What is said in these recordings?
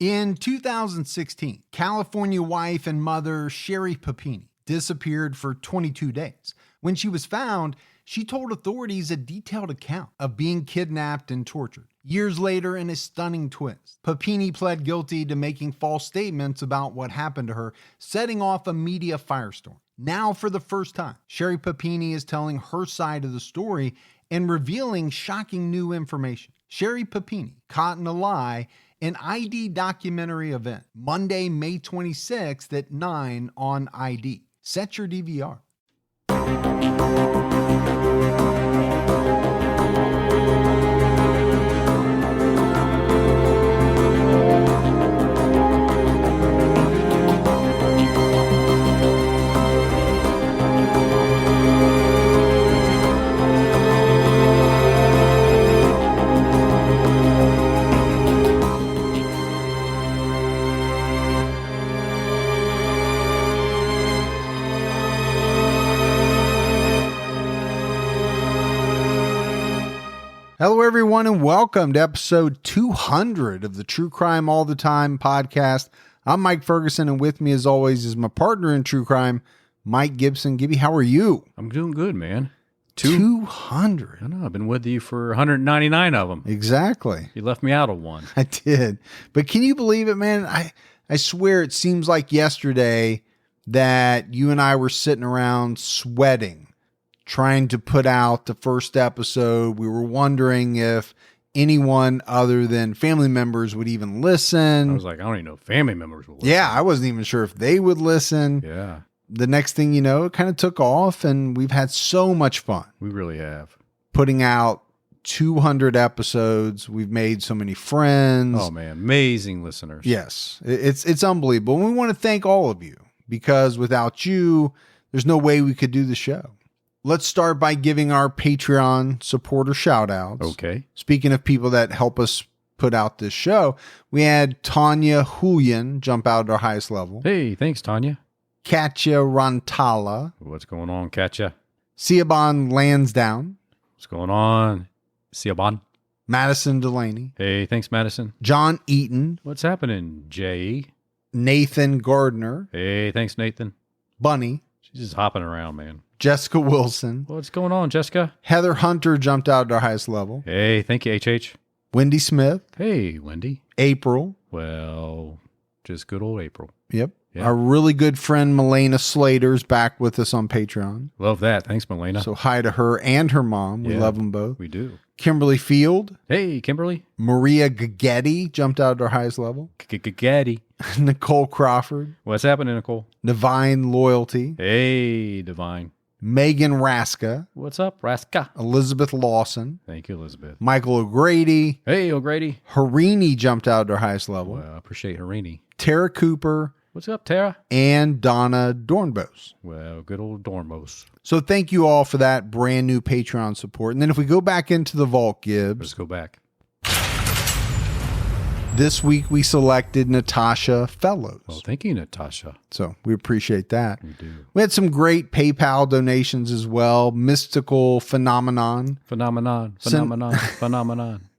In 2016, California wife and mother Sherry Papini disappeared for 22 days. When she was found, she told authorities a detailed account of being kidnapped and tortured. Years later, in a stunning twist, Papini pled guilty to making false statements about what happened to her, setting off a media firestorm. Now, for the first time, Sherry Papini is telling her side of the story and revealing shocking new information. Sherry Papini, Caught in a Lie, an ID documentary event, Monday, May 26th at 9 on ID. Set your DVR. Hello, everyone, and welcome to episode 200 of the True Crime All the Time podcast. I'm Mike Ferguson, and with me, as always, is my partner in true crime, Mike Gibson. Gibby, how are you? I'm doing good, man. 200. I know. I've been with you for 199 of them. Exactly. You left me out of one. I did. But can you believe it, man? I swear it seems like yesterday that you and I were sitting around sweating, trying to put out the first episode. We were wondering if anyone other than family members would even listen. I was like, I don't even know if family members will listen. Yeah, I wasn't even sure if they would listen. Yeah. The next thing you know, it kind of took off, and we've had so much fun. We really have. Putting out 200 episodes. We've made so many friends. Oh, man. Amazing listeners. Yes. It's unbelievable. And we want to thank all of you, because without you, there's no way we could do the show. Let's start by giving our Patreon supporter shout outs. Okay. Speaking of people that help us put out this show, we had Tanya Hulian jump out at our highest level. Hey, thanks, Tanya. Katya Rantala. What's going on, Katya? Siobhan Lansdowne. What's going on, Siobhan? Madison Delaney. Hey, thanks, Madison. John Eaton. What's happening, Jay? Nathan Gardner. Hey, thanks, Nathan. Bunny. She's just hopping around, man. Jessica Wilson. What's going on, Jessica? Heather Hunter jumped out at our highest level. Hey, thank you, HH. Wendy Smith. Hey, Wendy. April. Well, just good old April. Yep. Yeah. Our really good friend Milena Slater's back with us on Patreon. Love that. Thanks, Milena. So hi to her and her mom. We love them both. We do. Kimberly Field. Hey, Kimberly. Maria Gagetti jumped out at our highest level. Gaddy. Nicole Crawford. What's happening, Nicole? Divine Loyalty. Hey, Divine. Megan Raska. What's up, Raska? Elizabeth Lawson. Thank you, Elizabeth. Michael O'Grady. Hey, O'Grady. Harini jumped out at our highest level. Well, I appreciate Harini. Tara Cooper. What's up, Tara? And Donna Dornbos. Well, good old Dormos. So thank you all for that brand new Patreon support. And then if we go back into the vault, Gibbs. Let's go back. This week we selected Natasha Fellows. Well, thank you, Natasha. So we appreciate that. We do. We had some great PayPal donations as well. Mystical Phenomenon. Phenomenon.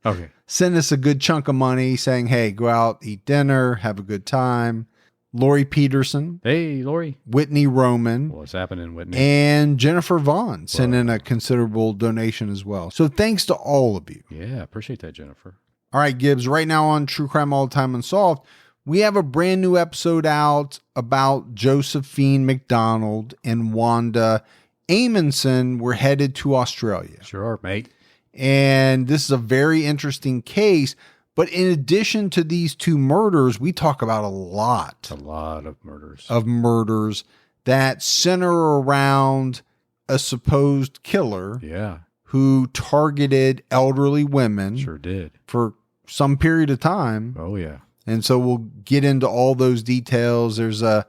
Okay. Send us a good chunk of money saying, hey, go out, eat dinner, have a good time. Lori Peterson. Hey, Lori. Whitney Roman. What's happening, Whitney? And Jennifer Vaughn sent in a considerable donation as well. So thanks to all of you. Yeah, appreciate that, Jennifer. All right, Gibbs, right now on True Crime All the Time Unsolved, we have a brand new episode out about Josephine McDonald and Wanda Amundsen. We're headed to Australia. Sure are, mate. And this is a very interesting case. But in addition to these two murders, we talk about a lot of murders. Of murders that center around a supposed killer. Yeah. Who targeted elderly women. Sure did. For some period of time. Oh, yeah. And so we'll get into all those details. There's a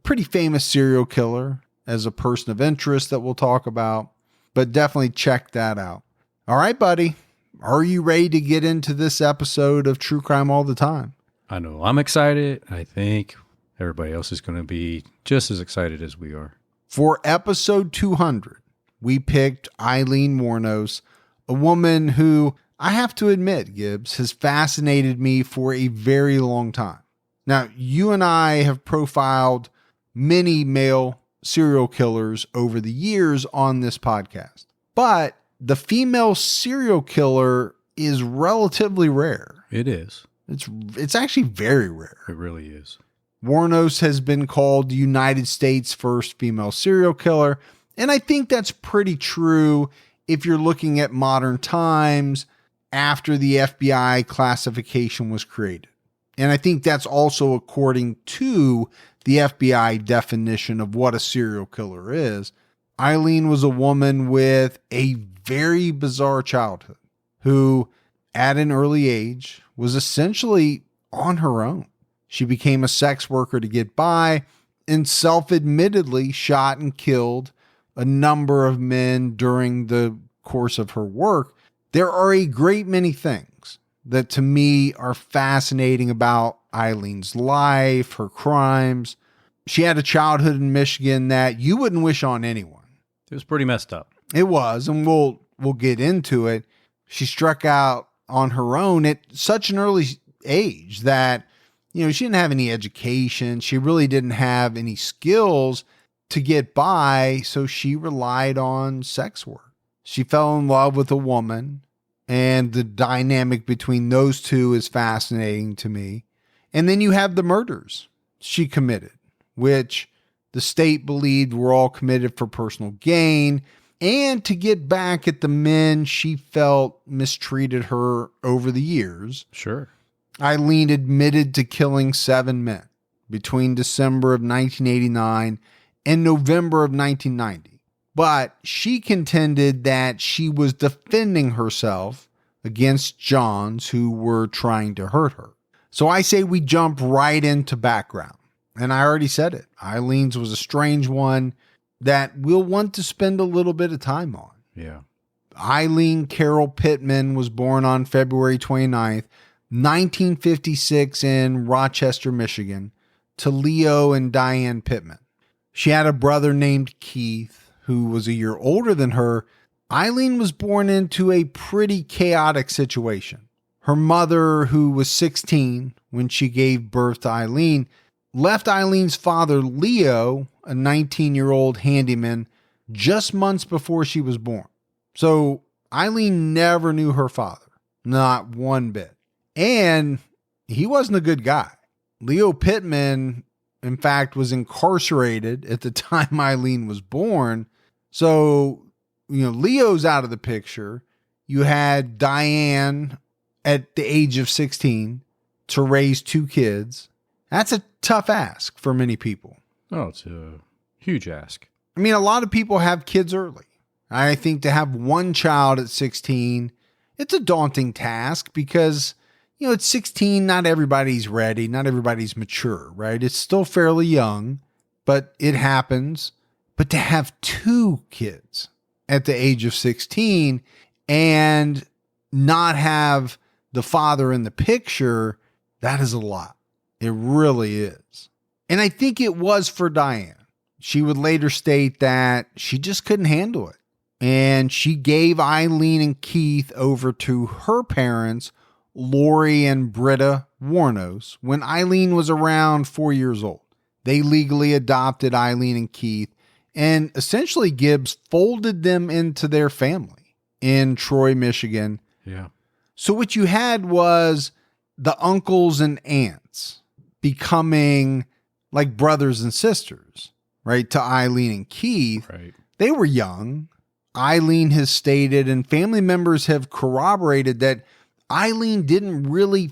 pretty famous serial killer as a person of interest that we'll talk about. But definitely check that out. All right, buddy. Are you ready to get into this episode of True Crime All the Time? I know I'm excited. I think everybody else is going to be just as excited as we are. For episode 200, we picked Aileen Wuornos, a woman who I have to admit, Gibbs, has fascinated me for a very long time. Now, you and I have profiled many male serial killers over the years on this podcast, but the female serial killer is relatively rare. It is. It's actually very rare. It really is. Wuornos has been called the United States' first female serial killer, and I think that's pretty true if you're looking at modern times after the FBI classification was created. And I think that's also according to the FBI definition of what a serial killer is. Aileen was a woman with a very bizarre childhood who, at an early age, was essentially on her own. She became a sex worker to get by and self-admittedly shot and killed a number of men during the course of her work. There are a great many things that to me are fascinating about Aileen's life, her crimes. She had a childhood in Michigan that you wouldn't wish on anyone. It was pretty messed up. It was, and we'll get into it. She struck out on her own at such an early age that, she didn't have any education. She really didn't have any skills to get by, so she relied on sex work. She fell in love with a woman, and the dynamic between those two is fascinating to me. And then you have the murders she committed, which the state believed were all committed for personal gain and to get back at the men she felt mistreated her over the years. Sure. Aileen admitted to killing 7 men between December of 1989 and November of 1990. But she contended that she was defending herself against Johns who were trying to hurt her. So I say we jump right into background. And I already said it. Aileen's was a strange one that we'll want to spend a little bit of time on. Yeah. Aileen Carol Pittman was born on February 29th, 1956 in Rochester, Michigan, to Leo and Diane Pittman. She had a brother named Keith, who was a year older than her. Aileen was born into a pretty chaotic situation. Her mother, who was 16 when she gave birth to Aileen, left Aileen's father, Leo, a 19-year-old handyman, just months before she was born. So Aileen never knew her father, not one bit. And he wasn't a good guy. Leo Pittman, in fact, was incarcerated at the time Aileen was born. So, Leo's out of the picture. You had Diane at the age of 16 to raise 2 kids. That's a tough ask for many people. Oh, it's a huge ask. I mean, a lot of people have kids early. I think to have one child at 16, it's a daunting task because, at 16, not everybody's ready. Not everybody's mature, right? It's still fairly young, but it happens. But to have 2 kids at the age of 16 and not have the father in the picture, that is a lot. It really is. And I think it was for Diane. She would later state that she just couldn't handle it. And she gave Aileen and Keith over to her parents, Lori and Britta Wuornos, when Aileen was around 4 years old. They legally adopted Aileen and Keith, and essentially Gibbs folded them into their family in Troy, Michigan. Yeah. So what you had was the uncles and aunts becoming like brothers and sisters, right? To Aileen and Keith. Right. They were young. Aileen has stated, and family members have corroborated, that Aileen didn't really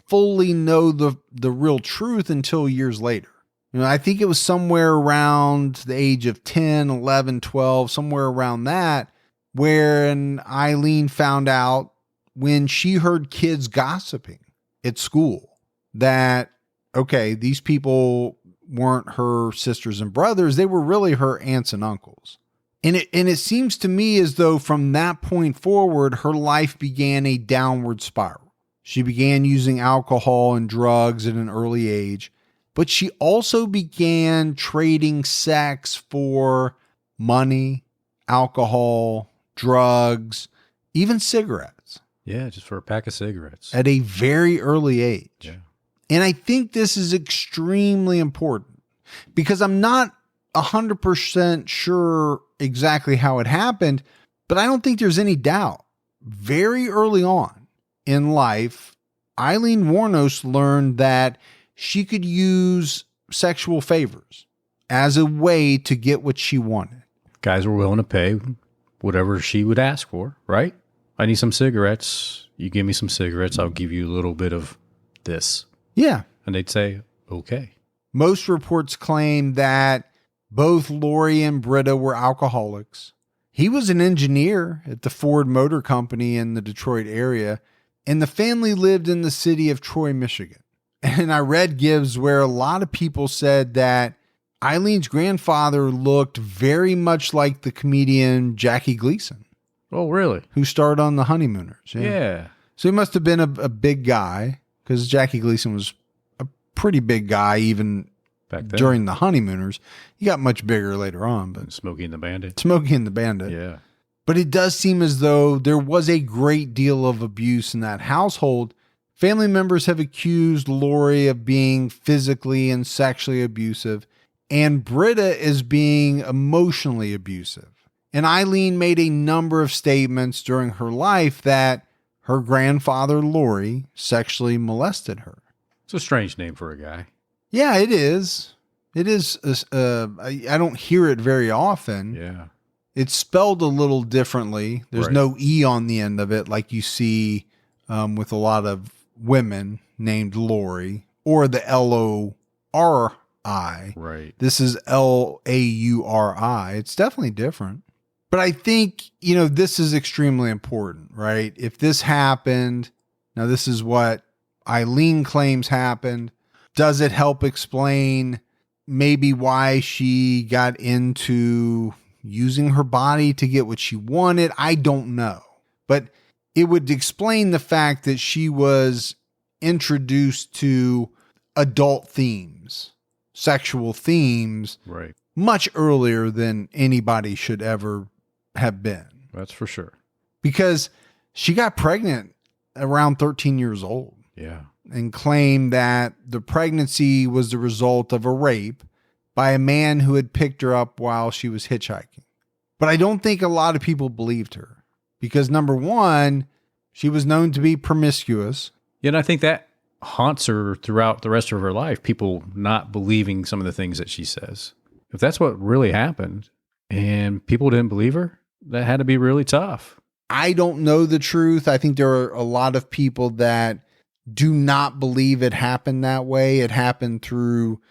fully know the real truth until years later. I think it was somewhere around the age of 10, 11, 12, somewhere around that, when Aileen found out when she heard kids gossiping at school that, okay, these people weren't her sisters and brothers. They were really her aunts and uncles. And it seems to me as though from that point forward, her life began a downward spiral. She began using alcohol and drugs at an early age, but she also began trading sex for money, alcohol, drugs, even cigarettes. Yeah, just for a pack of cigarettes. at a very early age. Yeah. And I think this is extremely important because I'm not 100% sure exactly how it happened, but I don't think there's any doubt. Very early on in life, Aileen Wuornos learned that she could use sexual favors as a way to get what she wanted. Guys were willing to pay whatever she would ask for, right? I need some cigarettes. You give me some cigarettes, I'll give you a little bit of this. Yeah. And they'd say, okay. Most reports claim that both Lori and Britta were alcoholics. He was an engineer at the Ford Motor Company in the Detroit area, and the family lived in the city of Troy, Michigan. And I read Gibbs where a lot of people said that Eileen's grandfather looked very much like the comedian Jackie Gleason. Oh, really? Who starred on The Honeymooners. Yeah. So he must have been a big guy because Jackie Gleason was a pretty big guy even Back then. during The Honeymooners. He got much bigger later on. But Smokey and the Bandit. Smokey and the Bandit. Yeah. But it does seem as though there was a great deal of abuse in that household. Family members have accused Lori of being physically and sexually abusive, and Britta is being emotionally abusive. And Aileen made a number of statements during her life that her grandfather, Lori, sexually molested her. It's a strange name for a guy. Yeah, it is. It is. I don't hear it very often. Yeah. It's spelled a little differently. There's Right. no E on the end of it like you see with a lot of women named Lori, or the Lori. Right. This is Lauri. It's definitely different. But I think, this is extremely important, right? If this happened, now this is what Aileen claims happened. Does it help explain maybe why she got into using her body to get what she wanted? I don't know. But it would explain the fact that she was introduced to adult themes, sexual themes, Right. much earlier than anybody should ever have been. That's for sure. Because she got pregnant around 13 years old Yeah. and claimed that the pregnancy was the result of a rape by a man who had picked her up while she was hitchhiking. But I don't think a lot of people believed her because, number one, she was known to be promiscuous. Yeah, and I think that haunts her throughout the rest of her life, people not believing some of the things that she says. If that's what really happened and people didn't believe her, that had to be really tough. I don't know the truth. I think there are a lot of people that do not believe it happened that way. It happened through,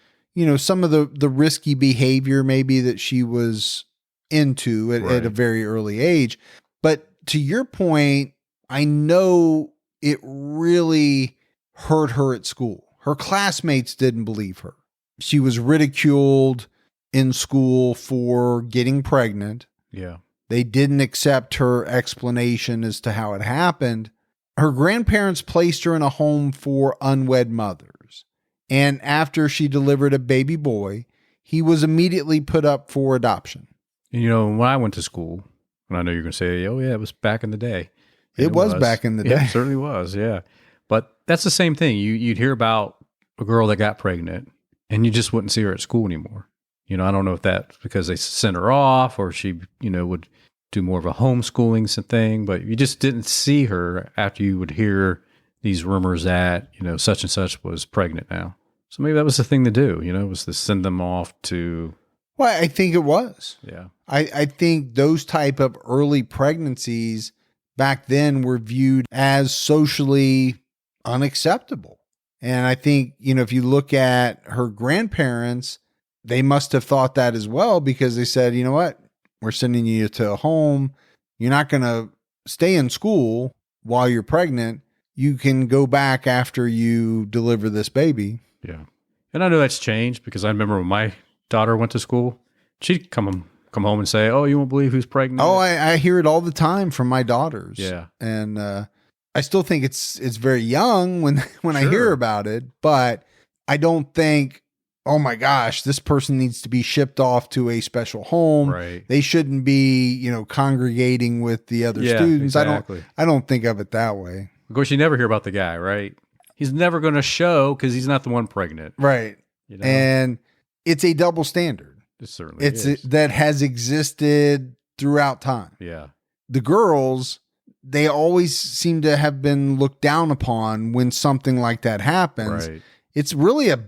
some of the risky behavior maybe that she was into at a very early age. But to your point, I know it really hurt her at school. Her classmates didn't believe her. She was ridiculed in school for getting pregnant. Yeah. They didn't accept her explanation as to how it happened. Her grandparents placed her in a home for unwed mothers. And after she delivered a baby boy, he was immediately put up for adoption. And when I went to school, and I know you're going to say, oh, yeah, it was back in the day. And It was back in the day. Yeah, it certainly was, yeah. But that's the same thing. You'd hear about a girl that got pregnant, and you just wouldn't see her at school anymore. I don't know if that's because they sent her off or she, would do more of a homeschooling thing, but you just didn't see her after you would hear these rumors that, such and such was pregnant now. So maybe that was the thing to do, was to send them off to. Well, I think it was. Yeah. I think those type of early pregnancies back then were viewed as socially unacceptable. And I think, if you look at her grandparents, they must have thought that as well because they said, you know what? We're sending you to a home. You're not going to stay in school while you're pregnant. You can go back after you deliver this baby. Yeah. And I know that's changed because I remember when my daughter went to school, she'd come home and say, oh, you won't believe who's pregnant. Oh, I hear it all the time from my daughters. Yeah. And I still think it's very young when I Sure. hear about it, but I don't think oh my gosh, this person needs to be shipped off to a special home. Right. They shouldn't be, congregating with the other Yeah, students. exactly. I don't think of it that way. Of course, you never hear about the guy, right? He's never going to show because he's not the one pregnant. Right. And it's a double standard. It certainly is. That has existed throughout time. Yeah. The girls, they always seem to have been looked down upon when something like that happens. Right. It's really a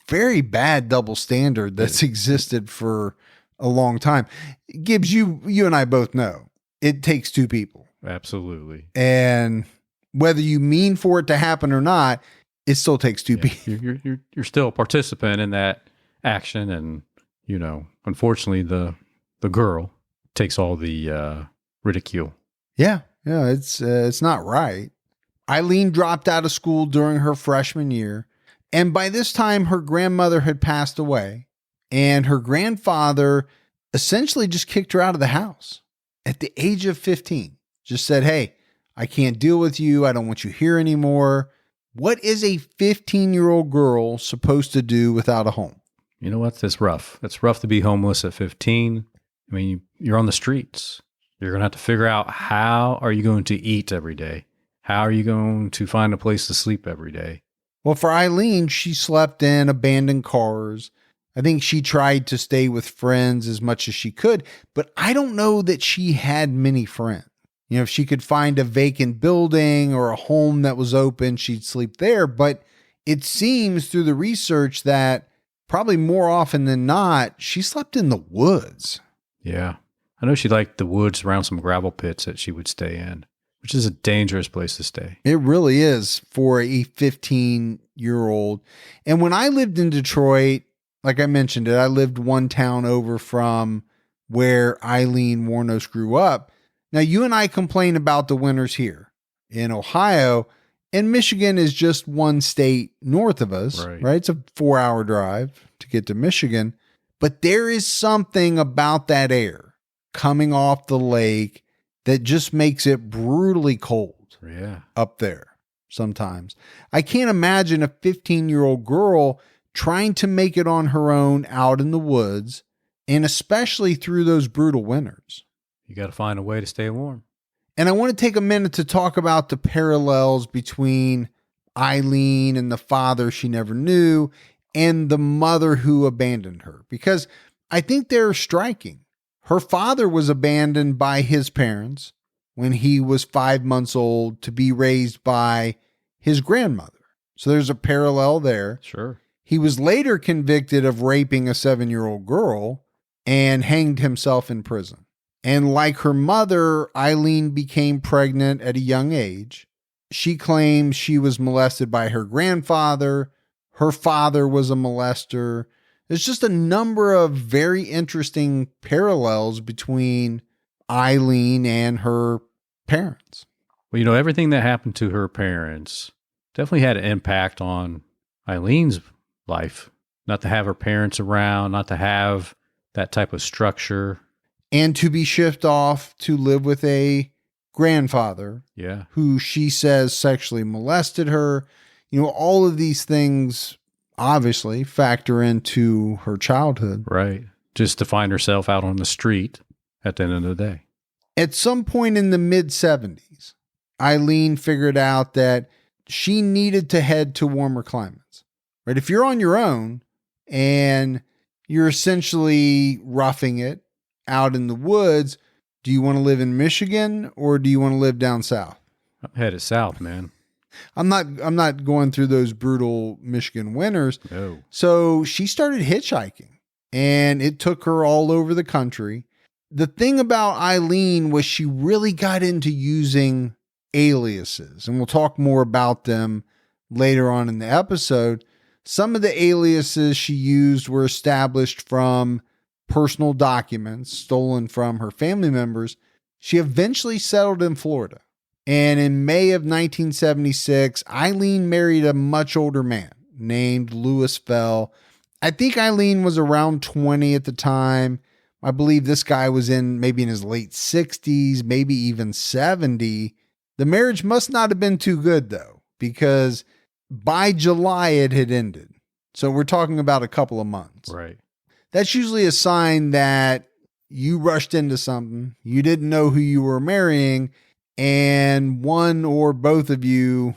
very bad double standard that's existed for a long time. Gibbs, you and I both know it takes two people. Absolutely. And whether you mean for it to happen or not, it still takes two people. You're still a participant in that action, and unfortunately, the girl takes all the ridicule. Yeah, it's not right. Aileen dropped out of school during her freshman year, and by this time, her grandmother had passed away, and her grandfather essentially just kicked her out of the house at the age of 15. Just said, "Hey, I can't deal with you. I don't want you here anymore." What is a 15-year-old girl supposed to do without a home? You know what? That's rough. It's rough to be homeless at 15. I mean, you're on the streets. You're going to have to figure out, how are you going to eat every day? How are you going to find a place to sleep every day? Well, for Aileen, she slept in abandoned cars. I think she tried to stay with friends as much as she could, but I don't know that she had many friends. If she could find a vacant building or a home that was open, she'd sleep there. But it seems through the research that probably more often than not, she slept in the woods. Yeah. I know she liked the woods around some gravel pits that she would stay in, which is a dangerous place to stay. It really is for a 15-year-old. And when I lived in Detroit, like I mentioned I lived one town over from where Aileen Wuornos grew up. Now, you and I complain about the winters here in Ohio, and Michigan is just one state north of us, right? It's a 4-hour drive to get to Michigan, but there is something about that air coming off the lake that just makes it brutally cold up there sometimes. I can't imagine a 15-year-old girl trying to make it on her own out in the woods, and especially through those brutal winters. You got to find a way to stay warm. And I want to take a minute to talk about the parallels between Aileen and the father she never knew and the mother who abandoned her, because I think they're striking. Her father was abandoned by his parents when he was 5 months old to be raised by his grandmother. So there's a parallel there. Sure. He was later convicted of raping a 7-year-old girl and hanged himself in prison. And like her mother, Aileen became pregnant at a young age. She claims she was molested by her grandfather. Her father was a molester. There's just a number of very interesting parallels between Aileen and her parents. Well, everything that happened to her parents definitely had an impact on Aileen's life. Not to have her parents around, not to have that type of structure. And to be shipped off to live with a grandfather who she says sexually molested her. All of these things obviously factor into her childhood. Right. Just to find herself out on the street at the end of the day. At some point in the mid-70s, Aileen figured out that she needed to head to warmer climates. Right? If you're on your own and you're essentially roughing it out in the woods, do you want to live in Michigan or do you want to live down south? I'm headed south, man. I'm not going through those brutal Michigan winters. No. So she started hitchhiking, and it took her all over the country. The thing about Aileen was she really got into using aliases, and we'll talk more about them later on in the episode. Some of the aliases she used were established from personal documents stolen from her family members. She eventually settled in Florida. And in May of 1976, Aileen married a much older man named Louis Fell. I think Aileen was around 20 at the time. I believe this guy was maybe in his late 60s, maybe even 70. The marriage must not have been too good, though, because by July it had ended. So we're talking about a couple of months. Right. That's usually a sign that you rushed into something, you didn't know who you were marrying, and one or both of you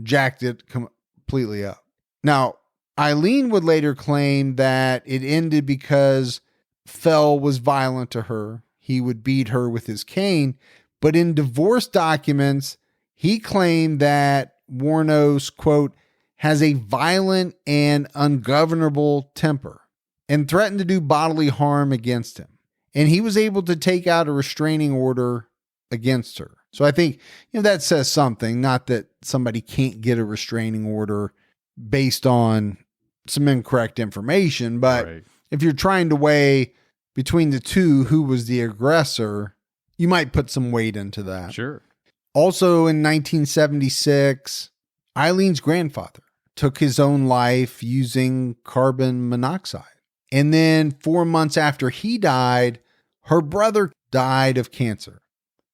jacked it completely up. Now, Aileen would later claim that it ended because Fell was violent to her. He would beat her with his cane. But in divorce documents, he claimed that Wuornos, quote, has a violent and ungovernable temper and threatened to do bodily harm against him. And he was able to take out a restraining order against her. So I think, that says something, not that somebody can't get a restraining order based on some incorrect information, but Right. if you're trying to weigh between the two who was the aggressor, you might put some weight into that. Sure. Also in 1976, Eileen's grandfather took his own life using carbon monoxide. And then 4 months after he died, her brother died of cancer.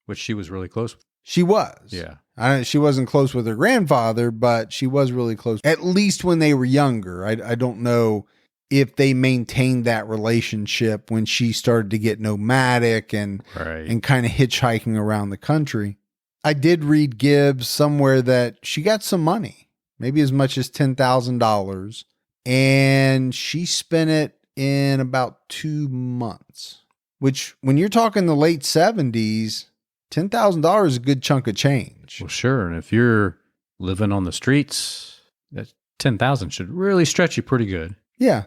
Which she was really close with. She was. Yeah. She wasn't close with her grandfather, but she was really close, at least when they were younger. I don't know if they maintained that relationship when she started to get nomadic and kind of hitchhiking around the country. I did read Gibbs somewhere that she got some money, maybe as much as $10,000, and she spent it in about 2 months, which when you're talking the late 70s, $10,000 is a good chunk of change. Well, sure. And if you're living on the streets, that 10,000 should really stretch you pretty good. Yeah.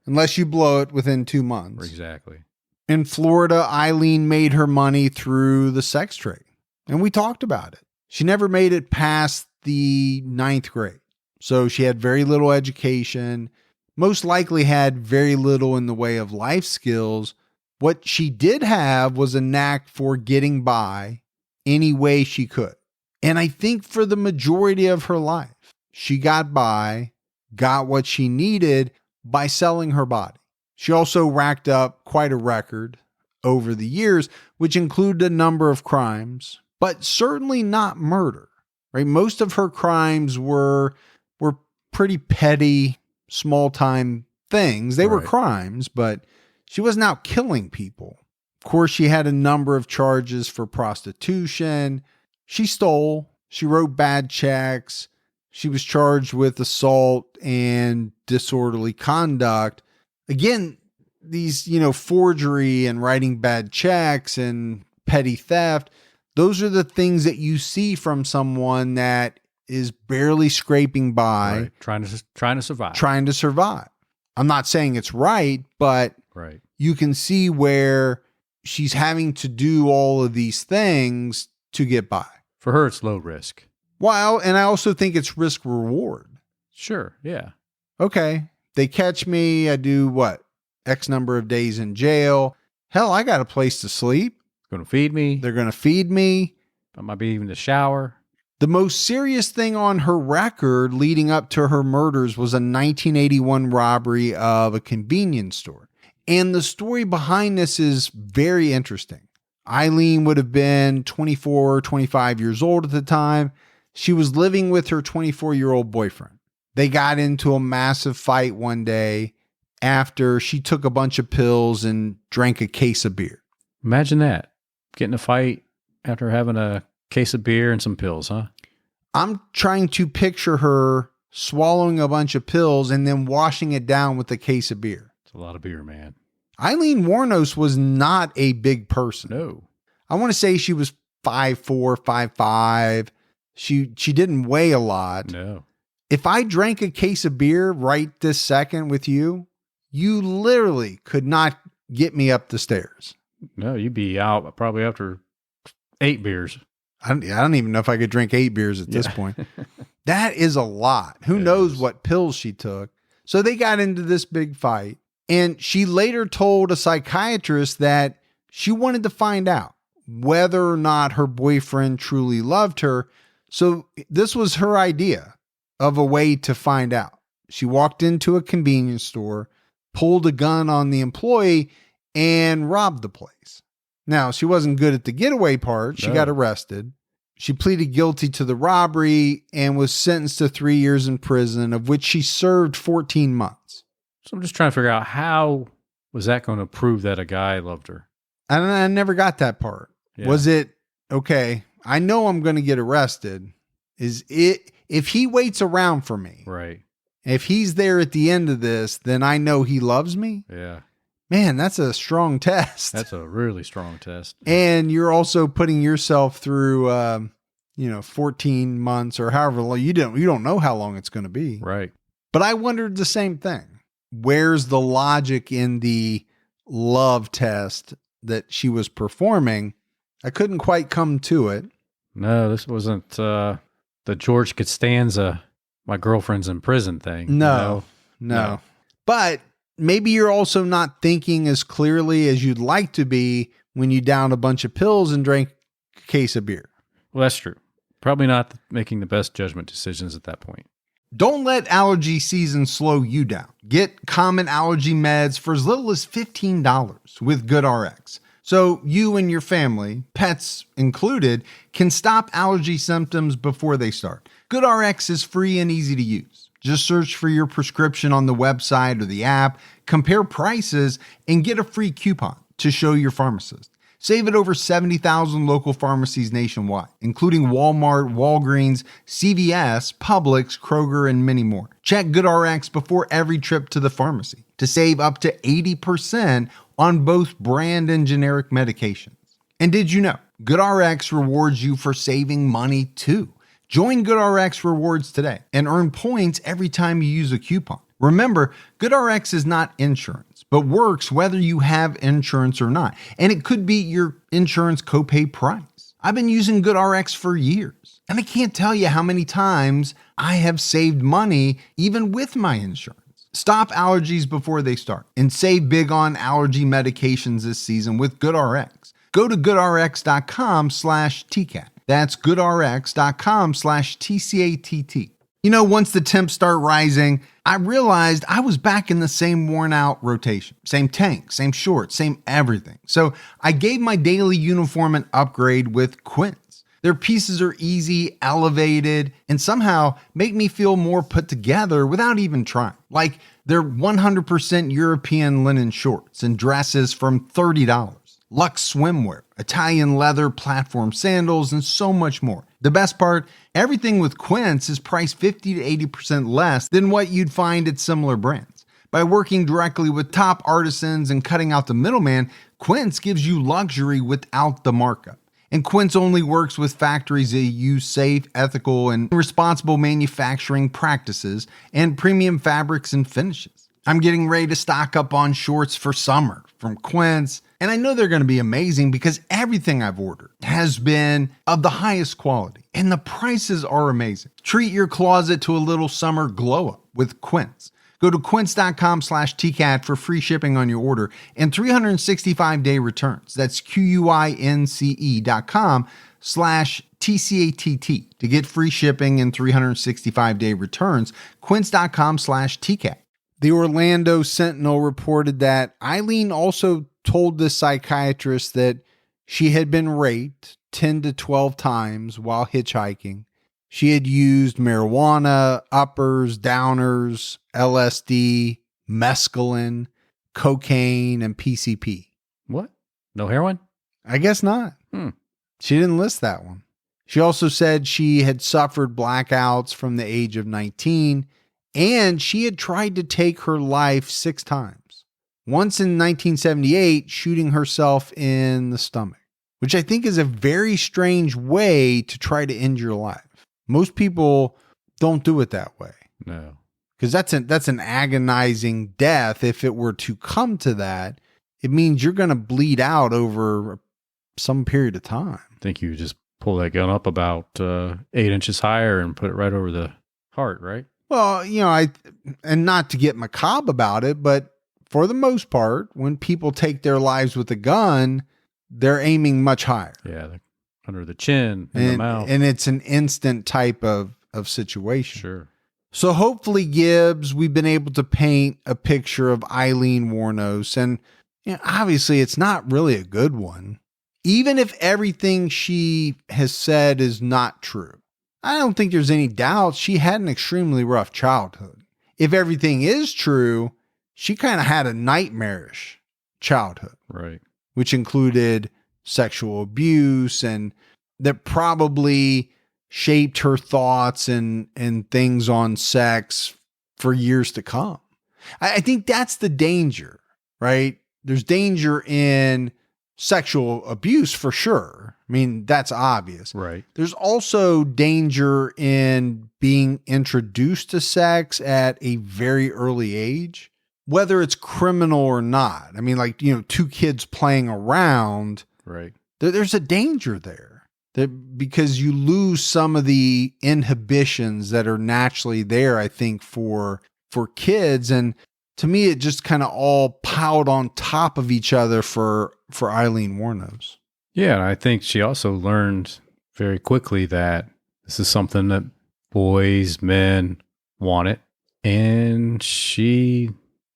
Unless you blow it within 2 months. Exactly. In Florida, Aileen made her money through the sex trade. And we talked about it. She never made it past the 9th grade. So she had very little education, most likely had very little in the way of life skills. What she did have was a knack for getting by any way she could. And I think for the majority of her life, she got by, got what she needed by selling her body. She also racked up quite a record over the years, which included a number of crimes, but certainly not murder, right? Most of her crimes were pretty petty, small-time things. They were crimes, but she wasn't out killing people. Of course, she had a number of charges for prostitution. She stole. She wrote bad checks. She was charged with assault and disorderly conduct. Again, these, forgery and writing bad checks and petty theft, those are the things that you see from someone that is barely scraping by. Trying to survive. Trying to survive. I'm not saying it's right, but you can see where she's having to do all of these things to get by. For her, it's low risk. Well, and I also think it's risk reward. Sure. Yeah. Okay. They catch me. I do what? X number of days in jail. Hell, I got a place to sleep. Going to feed me. They're going to feed me. I might be even to shower. The most serious thing on her record leading up to her murders was a 1981 robbery of a convenience store. And the story behind this is very interesting. Aileen would have been 24, 25 years old at the time. She was living with her 24-year-old boyfriend. They got into a massive fight one day after she took a bunch of pills and drank a case of beer. Imagine that. Getting a fight after having a case of beer and some pills, huh? I'm trying to picture her swallowing a bunch of pills and then washing it down with a case of beer. It's a lot of beer, man. Aileen Wuornos was not a big person. No. I want to say she was 5'4", 5'5". She didn't weigh a lot. No. If I drank a case of beer right this second with you, you literally could not get me up the stairs. No, you'd be out probably after 8 beers. I don't even know if I could drink 8 beers at this point. That is a lot. Who knows what pills she took? So they got into this big fight. And she later told a psychiatrist that she wanted to find out whether or not her boyfriend truly loved her. So this was her idea of a way to find out. She walked into a convenience store, pulled a gun on the employee, and robbed the place. Now, she wasn't good at the getaway part. She got arrested. She pleaded guilty to the robbery and was sentenced to 3 years in prison, of which she served 14 months. So I'm just trying to figure out, how was that going to prove that a guy loved her? I never got that part. Yeah. Was it, okay, I know I'm going to get arrested. If he waits around for me, Right. if he's there at the end of this, then I know he loves me. Yeah. Man, that's a strong test. That's a really strong test. And you're also putting yourself through, 14 months or however long. You don't know how long it's going to be. Right. But I wondered the same thing. Where's the logic in the love test that she was performing? I couldn't quite come to it. No, this wasn't the George Costanza, my girlfriend's in prison thing. No. But maybe you're also not thinking as clearly as you'd like to be when you downed a bunch of pills and drank a case of beer. Well, that's true. Probably not making the best judgment decisions at that point. Don't let allergy season slow you down. Get common allergy meds for as little as $15 with GoodRx. So you and your family, pets included, can stop allergy symptoms before they start. GoodRx is free and easy to use. Just search for your prescription on the website or the app, compare prices, and get a free coupon to show your pharmacist. Save at over 70,000 local pharmacies nationwide, including Walmart, Walgreens, CVS, Publix, Kroger, and many more. Check GoodRx before every trip to the pharmacy to save up to 80% on both brand and generic medications. And did you know GoodRx rewards you for saving money too? Join GoodRx Rewards today and earn points every time you use a coupon. Remember, GoodRx is not insurance, but works whether you have insurance or not. And it could be your insurance copay price. I've been using GoodRx for years, and I can't tell you how many times I have saved money even with my insurance. Stop allergies before they start and save big on allergy medications this season with GoodRx. Go to goodrx.com/TCAT. That's goodrx.com/TCATT. You know, once the temps start rising, I realized I was back in the same worn out rotation. Same tank, same shorts, same everything. So I gave my daily uniform an upgrade with Quince. Their pieces are easy, elevated, and somehow make me feel more put together without even trying. Like their 100% European linen shorts and dresses from $30. Luxe swimwear, Italian leather platform sandals, and so much more. The best part, everything with Quince is priced 50 to 80% less than what you'd find at similar brands. By working directly with top artisans and cutting out the middleman, Quince gives you luxury without the markup. And Quince only works with factories that use safe, ethical, and responsible manufacturing practices and premium fabrics and finishes. I'm getting ready to stock up on shorts for summer from Quince, and I know they're going to be amazing because everything I've ordered has been of the highest quality, and the prices are amazing. Treat your closet to a little summer glow up with Quince. Go to quince.com/TCAT for free shipping on your order and 365-day returns. That's QUINCE.com/TCATT to get free shipping and 365-day returns. Quince.com/TCAT. The Orlando Sentinel reported that Aileen also told the psychiatrist that she had been raped 10 to 12 times while hitchhiking. She had used marijuana, uppers, downers, LSD, mescaline, cocaine, and PCP. What? No heroin? I guess not. She didn't list that one. She also said she had suffered blackouts from the age of 19, and she had tried to take her life 6 times. Once in 1978, shooting herself in the stomach, which I think is a very strange way to try to end your life. Most people don't do it that way. No. Because that's an agonizing death. If it were to come to that, it means you're going to bleed out over some period of time. I think you just pull that gun up about 8 inches higher and put it right over the heart, right? Well, and not to get macabre about it, but for the most part, when people take their lives with a gun, they're aiming much higher. Yeah, under the chin, in the mouth. And it's an instant type of situation. Sure. So hopefully, Gibbs, we've been able to paint a picture of Aileen Wuornos. And obviously, it's not really a good one. even if everything she has said is not true, I don't think there's any doubt she had an extremely rough childhood. If everything is true, she kind of had a nightmarish childhood, Right. which included sexual abuse, and that probably shaped her thoughts and things on sex for years to come. I think that's the danger, right? There's danger in sexual abuse for sure. I mean, that's obvious. Right. There's also danger in being introduced to sex at a very early age, whether it's criminal or not. I mean, like, two kids playing around, Right. there's a danger there because you lose some of the inhibitions that are naturally there, I think, for kids. And to me, it just kind of all piled on top of each other for Aileen Wuornos. Yeah, and I think she also learned very quickly that this is something that boys, men wanted, and she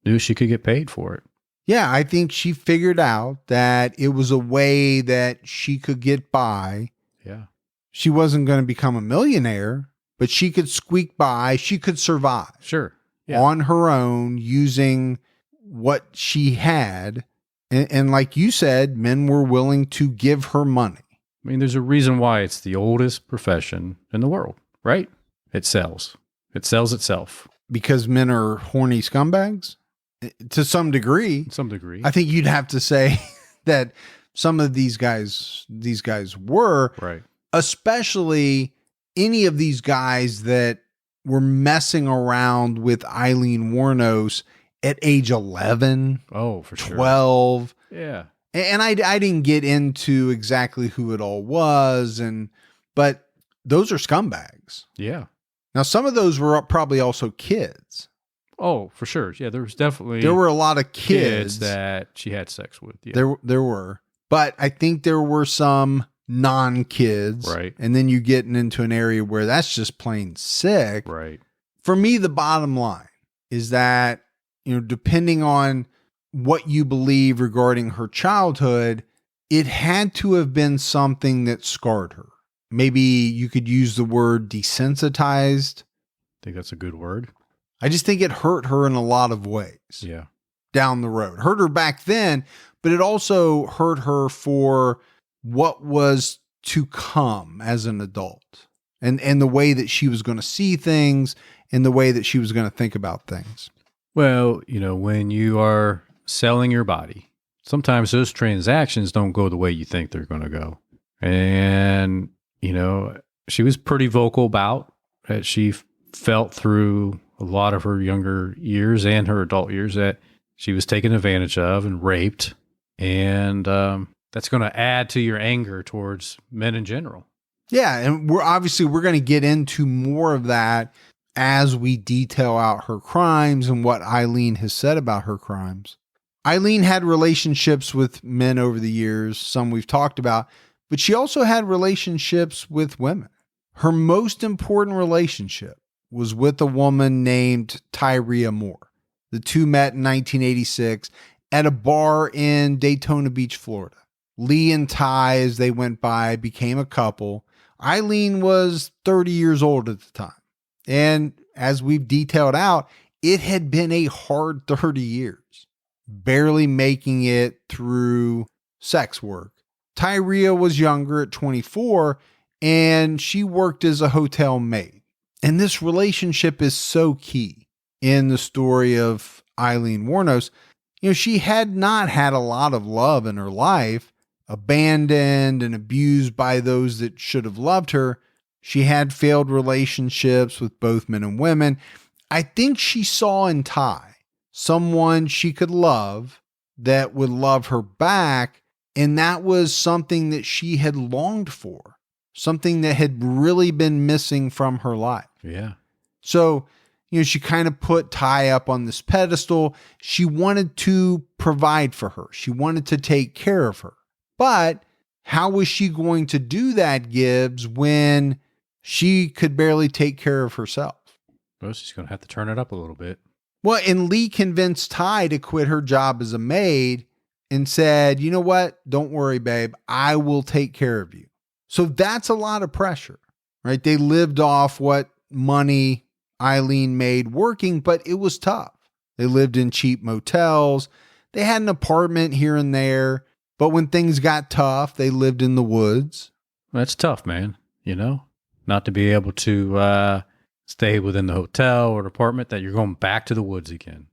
knew she could get paid for it. Yeah, I think she figured out that it was a way that she could get by. Yeah. She wasn't going to become a millionaire, but she could squeak by. She could survive. Sure. Yeah. On her own using what she had. And like you said, men were willing to give her money. I mean, there's a reason why it's the oldest profession in the world, right? It sells. It sells itself. Because men are horny scumbags? To some degree. To some degree. I think you'd have to say that some of these guys were. Right. Especially any of these guys that were messing around with Aileen Wuornos at age 11. Oh, for sure. 12. Yeah. And I didn't get into exactly who it all was, but those are scumbags. Yeah. Now, some of those were probably also kids. Oh, for sure. Yeah, there were a lot of kids that she had sex with. Yeah. There were. But I think there were some non-kids. Right. And then you get into an area where that's just plain sick. Right. For me, the bottom line is that, depending on what you believe regarding her childhood, it had to have been something that scarred her. Maybe you could use the word desensitized. I think that's a good word. I just think it hurt her in a lot of ways. Yeah. Down the road. Hurt her back then, but it also hurt her for what was to come as an adult. And the way that she was going to see things and the way that she was going to think about things. Well, when you are selling your body, sometimes those transactions don't go the way you think they're going to go. And, she was pretty vocal about that. She felt through a lot of her younger years and her adult years that she was taken advantage of and raped. And that's going to add to your anger towards men in general. Yeah. And we're going to get into more of that as we detail out her crimes and what Aileen has said about her crimes. Aileen had relationships with men over the years, some we've talked about, but she also had relationships with women. Her most important relationship was with a woman named Tyria Moore. The two met in 1986 at a bar in Daytona Beach, Florida. Lee and Ty, as they went by, became a couple. Aileen was 30 years old at the time. And as we've detailed out, it had been a hard 30 years, barely making it through sex work. Tyria was younger at 24, and she worked as a hotel maid. And this relationship is so key in the story of Aileen Wuornos. She had not had a lot of love in her life, abandoned and abused by those that should have loved her. She had failed relationships with both men and women. I think she saw in Ty someone she could love that would love her back. And that was something that she had longed for, something that had really been missing from her life. Yeah. So, she kind of put Ty up on this pedestal. She wanted to provide for her. She wanted to take care of her. But how was she going to do that, Gibbs, when she could barely take care of herself? Well, she's going to have to turn it up a little bit. Well, and Lee convinced Ty to quit her job as a maid and said, you know what? Don't worry, babe. I will take care of you. So that's a lot of pressure, right? They lived off what money Aileen made working, but it was tough. They lived in cheap motels. They had an apartment here and there, but when things got tough, they lived in the woods. That's tough, man. Not to be able to stay within the hotel or apartment, that you're going back to the woods again,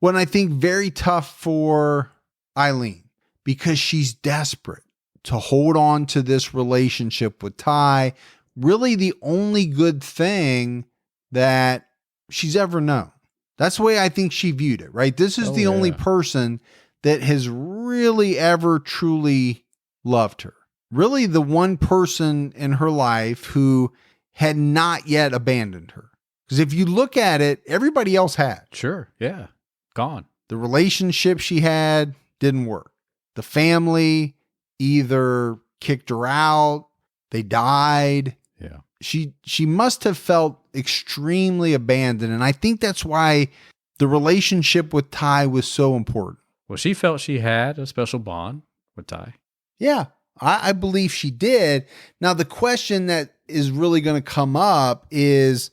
Well, I think very tough for Aileen because she's desperate to hold on to this relationship with Ty. Really the only good thing that she's ever known. That's the way I think she viewed it, right? This is the only person that has really ever truly loved her. Really the one person in her life who had not yet abandoned her. Because if you look at it, everybody else had. Sure. Yeah. Gone. The relationship she had didn't work. The family either kicked her out, they died. Yeah. She must have felt extremely abandoned. And I think that's why the relationship with Ty was so important. Well, she felt she had a special bond with Ty. Yeah, I believe she did. Now, the question that is really going to come up is,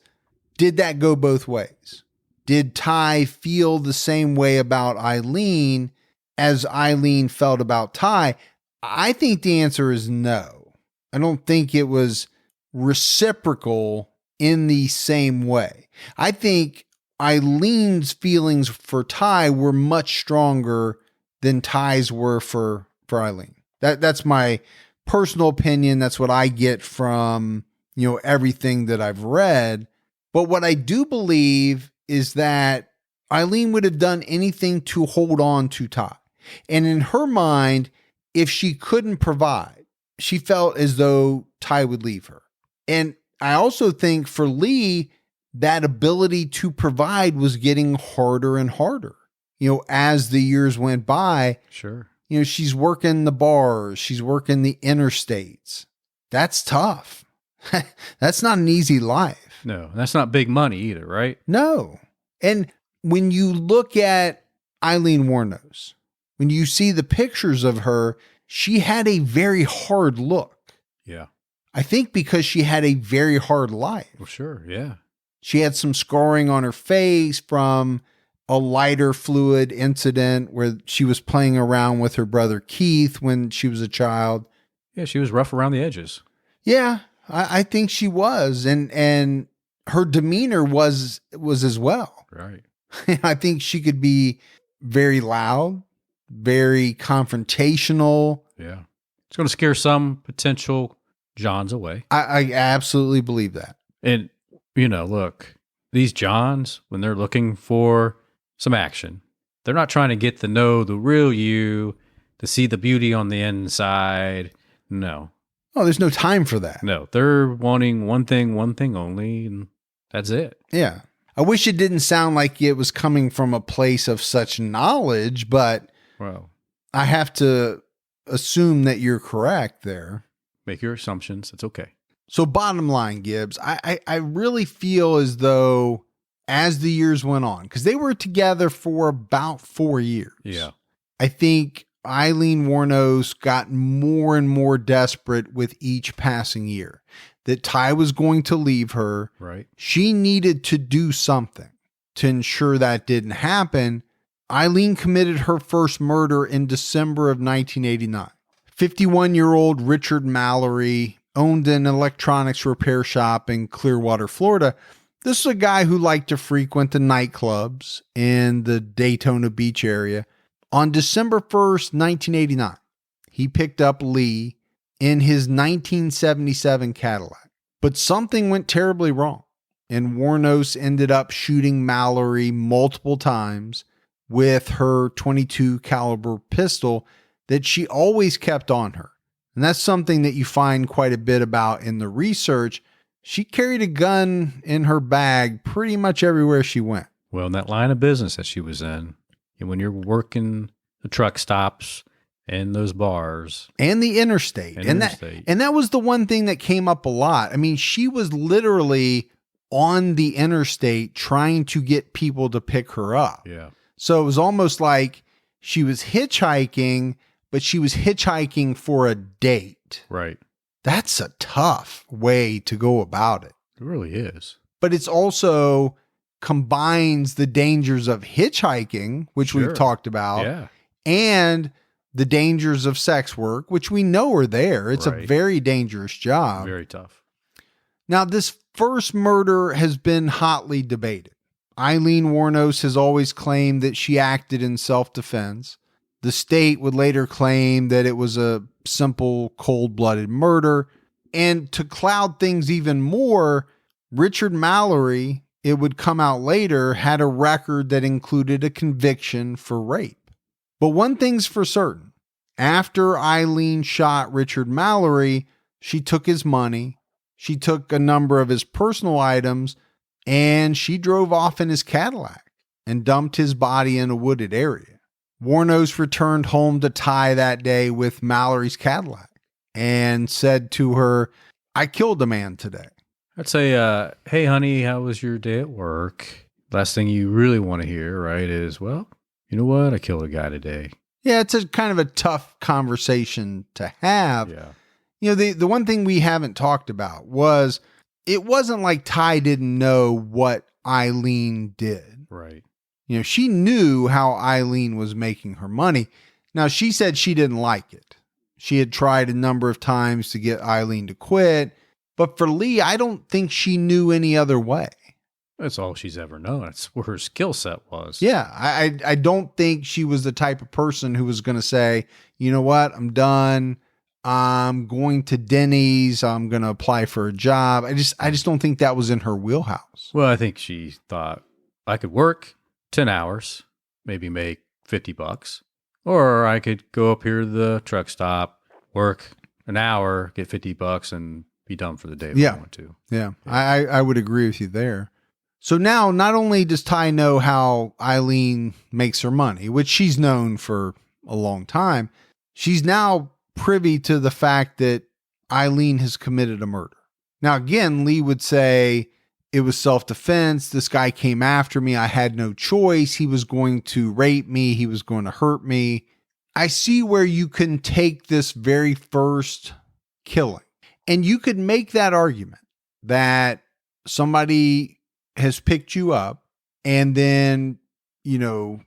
did that go both ways? Did Ty feel the same way about Aileen as Aileen felt about Ty? I think the answer is no. I don't think it was reciprocal in the same way. I think Eileen's feelings for Ty were much stronger than Ty's were for Aileen. That's my personal opinion. That's what I get from, everything that I've read. But what I do believe is that Aileen would have done anything to hold on to Ty. And in her mind, if she couldn't provide, she felt as though Ty would leave her. And I also think for Lee, that ability to provide was getting harder and harder, as the years went by. Sure. She's working the bars, she's working the interstates. That's tough. That's not an easy life. No, that's not big money either, right? No. And when you look at Aileen Wuornos, when you see the pictures of her, she had a very hard look. Yeah. I think because she had a very hard life. Well, sure. Yeah. She had some scarring on her face from a lighter fluid incident where she was playing around with her brother Keith when she was a child. Yeah, she was rough around the edges. Yeah, I think she was. And her demeanor was as well. Right. I think she could be very loud, very confrontational. Yeah. It's going to scare some potential Johns away. I absolutely believe that. And, look, these Johns, when they're looking for some action, they're not trying to get to know the real you, to see the beauty on the inside. No. Oh, there's no time for that. No, they're wanting one thing only, and that's it. Yeah. I wish it didn't sound like it was coming from a place of such knowledge, but Well, I have to assume that you're correct there. make your assumptions. It's okay. So bottom line, Gibbs, I really feel as though as the years went on, because they were together for about 4 years. Yeah. I think Aileen Wuornos got more and more desperate with each passing year, that Ty was going to leave her. Right. She needed to do something to ensure that didn't happen. Aileen committed her first murder in December of 1989. 51-year-old Richard Mallory owned an electronics repair shop in Clearwater, Florida. This is a guy who liked to frequent the nightclubs in the Daytona Beach area. On December 1st, 1989, he picked up Lee in his 1977 Cadillac. But something went terribly wrong, and Wuornos ended up shooting Mallory multiple times with her .22 caliber pistol that she always kept on her. And that's something that you find quite a bit about in the research. She carried a gun in her bag pretty much everywhere she went. Well, in that line of business that she was in, and when you're working the truck stops and those bars and the interstate. And that was the one thing that came up a lot. I mean, she was literally on the interstate trying to get people to pick her up. Yeah. So it was almost like she was hitchhiking, but she was hitchhiking for a date. Right. That's a tough way to go about it. It really is. But it's also combines the dangers of hitchhiking, which we've talked about, and the dangers of sex work, which we know are there. It's a very dangerous job. Very tough. Now, this first murder has been hotly debated. Aileen Wuornos has always claimed that she acted in self-defense. The state would later claim that it was a simple, cold-blooded murder. And to cloud things even more, Richard Mallory, it would come out later, had a record that included a conviction for rape. But one thing's for certain. After Aileen shot Richard Mallory, she took his money, she took a number of his personal items, and she drove off in his Cadillac and dumped his body in a wooded area. Wuornos returned home to Ty that day with Mallory's Cadillac and said to her, "I killed a man today." I'd say, hey, honey, how was your day at work? Last thing you really want to hear, right, is, well, you know what? I killed a guy today. Yeah, it's a kind of a tough conversation to have. Yeah. You know, the one thing we haven't talked about was it wasn't like Ty didn't know what Aileen did. Right. You know, she knew how Aileen was making her money. Now, she said she didn't like it. She had tried a number of times to get Aileen to quit. But for Lee, I don't think she knew any other way. That's all she's ever known. That's where her skill set was. Yeah, I don't think she was the type of person who was going to say, you know what, I'm done. I'm going to Denny's. I'm going to apply for a job. I just don't think that was in her wheelhouse. Well, I think she thought I could work 10 hours, maybe make $50, or I could go up here to the truck stop, work an hour, get $50 and be done for the day if I want to. Yeah. I would agree with you there. So now not only does Ty know how Aileen makes her money, which she's known for a long time, she's now privy to the fact that Aileen has committed a murder. Now, again, Lee would say it was self-defense. This guy came after me. I had no choice. He was going to rape me. He was going to hurt me. I see where you can take this very first killing, and you could make that argument that somebody has picked you up and then, you know,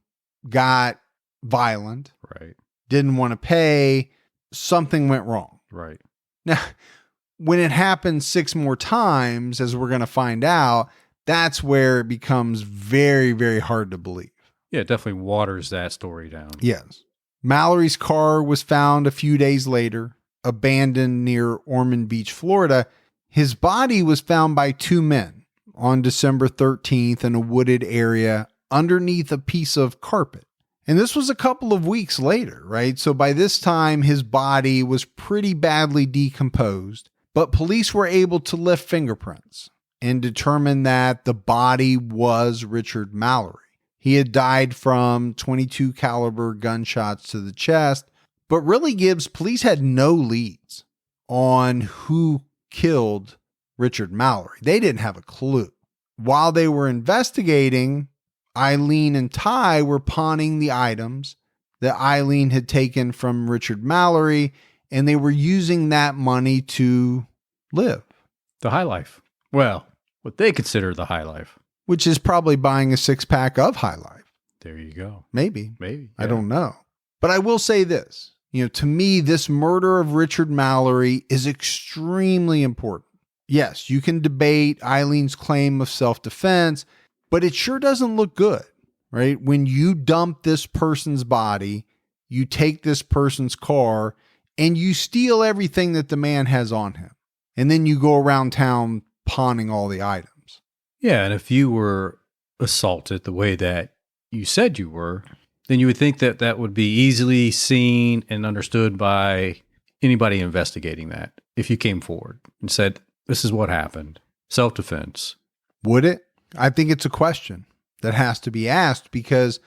got violent, right? Didn't want to pay, something went wrong. Right. Now, when it happens 6 more times, as we're going to find out, that's where it becomes very, very hard to believe. Yeah, it definitely waters that story down. Yes. Mallory's car was found a few days later, abandoned near Ormond Beach, Florida. His body was found by 2 men on December 13th in a wooded area underneath a piece of carpet. And this was a couple of weeks later, right? So by this time, his body was pretty badly decomposed, but police were able to lift fingerprints and determine that the body was Richard Mallory. He had died from .22 caliber gunshots to the chest, but really Gibbs, police had no leads on who killed Richard Mallory. They didn't have a clue. While they were investigating, Aileen and Ty were pawning the items that Aileen had taken from Richard Mallory, and they were using that money to live. The high life. Well, what they consider the high life. Which is probably buying a 6-pack of High Life. There you go. Maybe. Yeah. I don't know. But I will say this. You know, to me, this murder of Richard Mallory is extremely important. Yes, you can debate Aileen's claim of self-defense, but it sure doesn't look good, right? When you dump this person's body, you take this person's car, and you steal everything that the man has on him. And then you go around town pawning all the items. Yeah, and if you were assaulted the way that you said you were, then you would think that that would be easily seen and understood by anybody investigating that. If you came forward and said, this is what happened, self-defense. Would it? I think it's a question that has to be asked because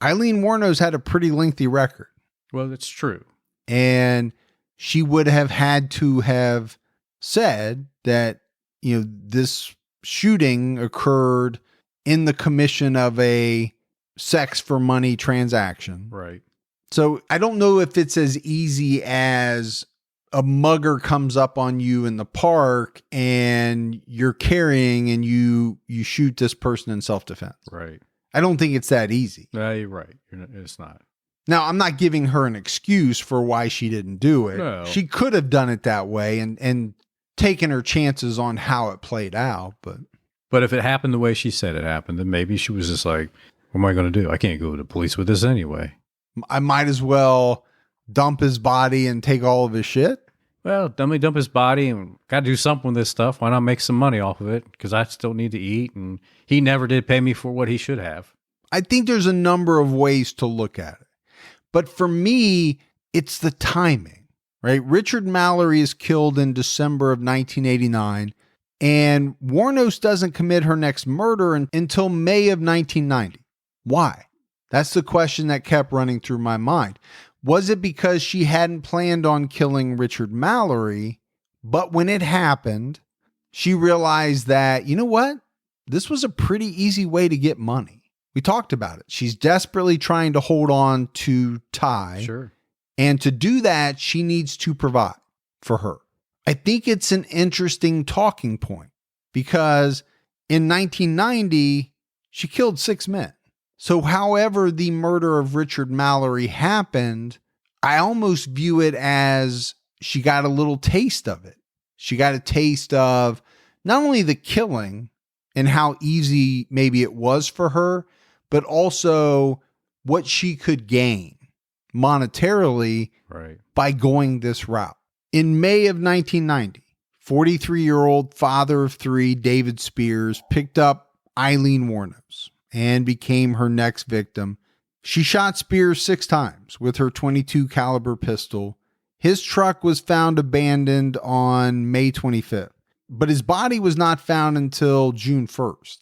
Aileen Wuornos had a pretty lengthy record. Well, that's true. And she would have had to have said that, you know, this shooting occurred in the commission of a sex for money transaction. Right. So I don't know if it's as easy as a mugger comes up on you in the park and you're carrying and you shoot this person in self-defense. Right. I don't think it's that easy. You're right. It's not. Now, I'm not giving her an excuse for why she didn't do it. No. She could have done it that way and taken her chances on how it played out. But if it happened the way she said it happened, then maybe she was just like, what am I going to do? I can't go to the police with this anyway. I might as well dump his body and take all of his shit. Well, let me dump his body and got to do something with this stuff. Why not make some money off of it? Because I still need to eat, and he never did pay me for what he should have. I think there's a number of ways to look at it. But for me, it's the timing, right? Richard Mallory is killed in December of 1989, and Wuornos doesn't commit her next murder until May of 1990. Why? That's the question that kept running through my mind. Was it because she hadn't planned on killing Richard Mallory, but when it happened, she realized that, you know what? This was a pretty easy way to get money. We talked about it. She's desperately trying to hold on to Ty. Sure. And to do that, she needs to provide for her. I think it's an interesting talking point because in 1990, she killed 6 men. So however the murder of Richard Mallory happened, I almost view it as she got a little taste of it. She got a taste of not only the killing and how easy maybe it was for her, but also what she could gain monetarily by going this route. In May of 1990, 43-year-old father of 3, David Spears, picked up Aileen Wuornos and became her next victim. She shot Spears 6 times with her .22 caliber pistol. His truck was found abandoned on May 25th, but his body was not found until June 1st.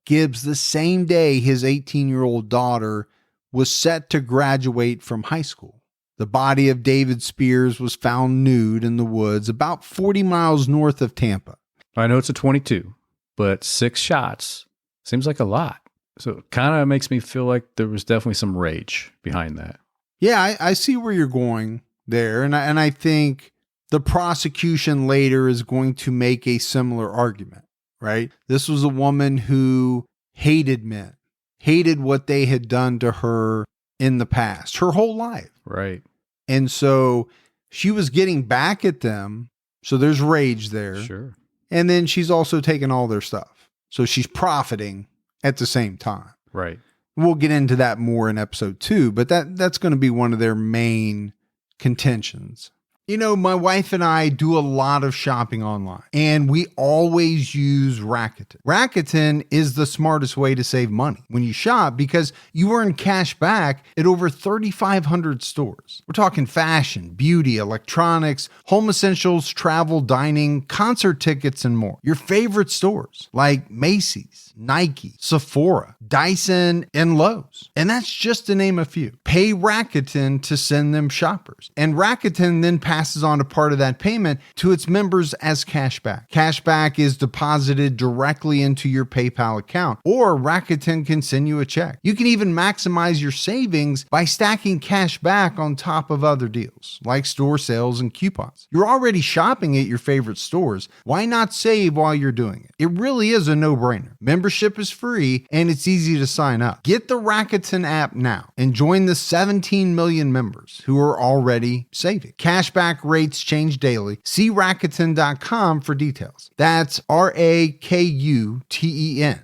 Gibbs, the same day his 18-year-old daughter was set to graduate from high school. The body of David Spears was found nude in the woods about 40 miles north of Tampa. I know it's a .22, but 6 shots seems like a lot. So it kind of makes me feel like there was definitely some rage behind that. Yeah, I see where you're going there. And I think the prosecution later is going to make a similar argument. Right? This was a woman who hated men, hated what they had done to her in the past, her whole life. Right. And so she was getting back at them. So there's rage there. Sure. And then she's also taking all their stuff. So she's profiting at the same time. Right. We'll get into that more in episode 2, but that's going to be one of their main contentions. You know, my wife and I do a lot of shopping online, and we always use Rakuten. Rakuten is the smartest way to save money when you shop because you earn cash back at over 3,500 stores. We're talking fashion, beauty, electronics, home essentials, travel, dining, concert tickets, and more. Your favorite stores like Macy's, Nike, Sephora, Dyson, and Lowe's. And that's just to name a few. Pay Rakuten to send them shoppers. And Rakuten then passes on a part of that payment to its members as cashback. Cashback is deposited directly into your PayPal account, or Rakuten can send you a check. You can even maximize your savings by stacking cash back on top of other deals, like store sales and coupons. You're already shopping at your favorite stores. Why not save while you're doing it? It really is a no-brainer. Membership is free, and it's easy to sign up. Get the Rakuten app now and join the 17 million members who are already saving. Cashback rates change daily. See Rakuten.com for details. That's Rakuten.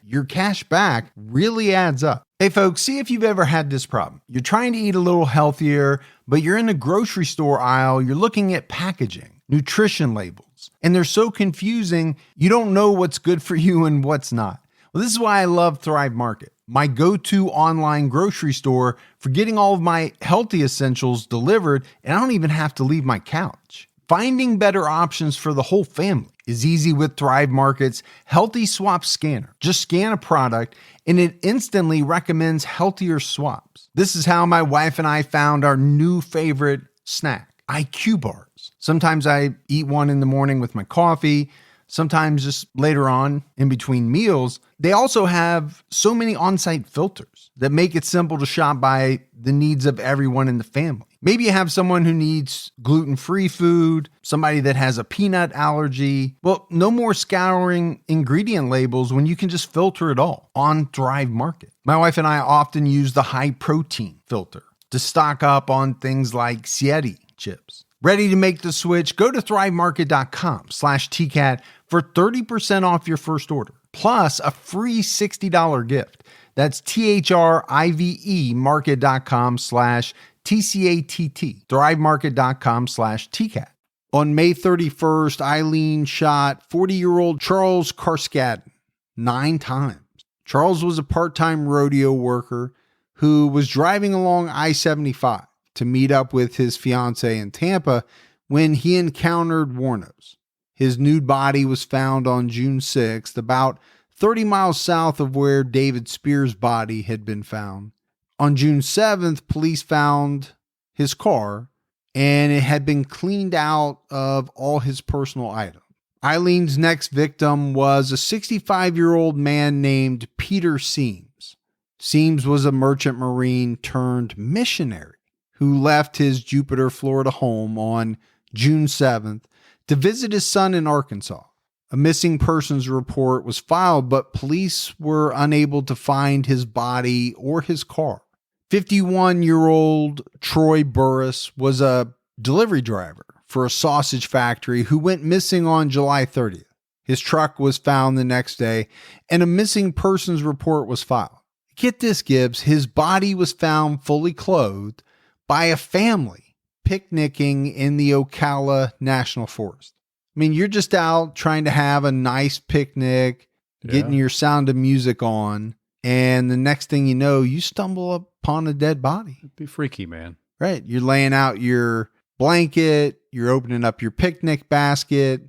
Your cash back really adds up. Hey folks, see if you've ever had this problem. You're trying to eat a little healthier, but you're in the grocery store aisle, you're looking at packaging, nutrition labels, and they're so confusing, you don't know what's good for you and what's not. Well, this is why I love Thrive Market, my go-to online grocery store for getting all of my healthy essentials delivered, and I don't even have to leave my couch. Finding better options for the whole family is easy with Thrive Market's Healthy Swap Scanner. Just scan a product, and it instantly recommends healthier swaps. This is how my wife and I found our new favorite snack, IQ bars. Sometimes I eat one in the morning with my coffee. sometimes just later on in between meals. They also have so many on-site filters that make it simple to shop by the needs of everyone in the family. Maybe you have someone who needs gluten-free food, somebody that has a peanut allergy. Well, no more scouring ingredient labels when you can just filter it all on Thrive Market. My wife and I often use the high protein filter to stock up on things like Sieti chips. Ready to make the switch? Go to thrivemarket.com/TCAT for 30% off your first order, plus a free $60 gift. That's THRIVE market.com/TCATT, thrivemarket.com/TCAT. On May 31st, Aileen shot 40-year-old Charles Carskadden 9 times. Charles was a part-time rodeo worker who was driving along I-75 to meet up with his fiancée in Tampa when he encountered Wuornos. His nude body was found on June 6th, about 30 miles south of where David Spears' body had been found. On June 7th, police found his car, and it had been cleaned out of all his personal items. Aileen's next victim was a 65-year-old man named Peter Seams. Seams was a merchant marine turned missionary who left his Jupiter, Florida home on June 7th to visit his son in Arkansas. A missing persons report was filed, but police were unable to find his body or his car. 51-year-old Troy Burris was a delivery driver for a sausage factory who went missing on July 30th. His truck was found the next day, and a missing persons report was filed. Get this, Gibbs, his body was found fully clothed by a family picnicking in the Ocala National Forest. I mean, you're just out trying to have a nice picnic, getting your Sound of Music on, and the next thing you know, you stumble upon a dead body. It'd be freaky, man. Right. You're laying out your blanket, you're opening up your picnic basket,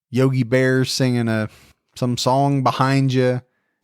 Yogi Bear's singing some song behind you.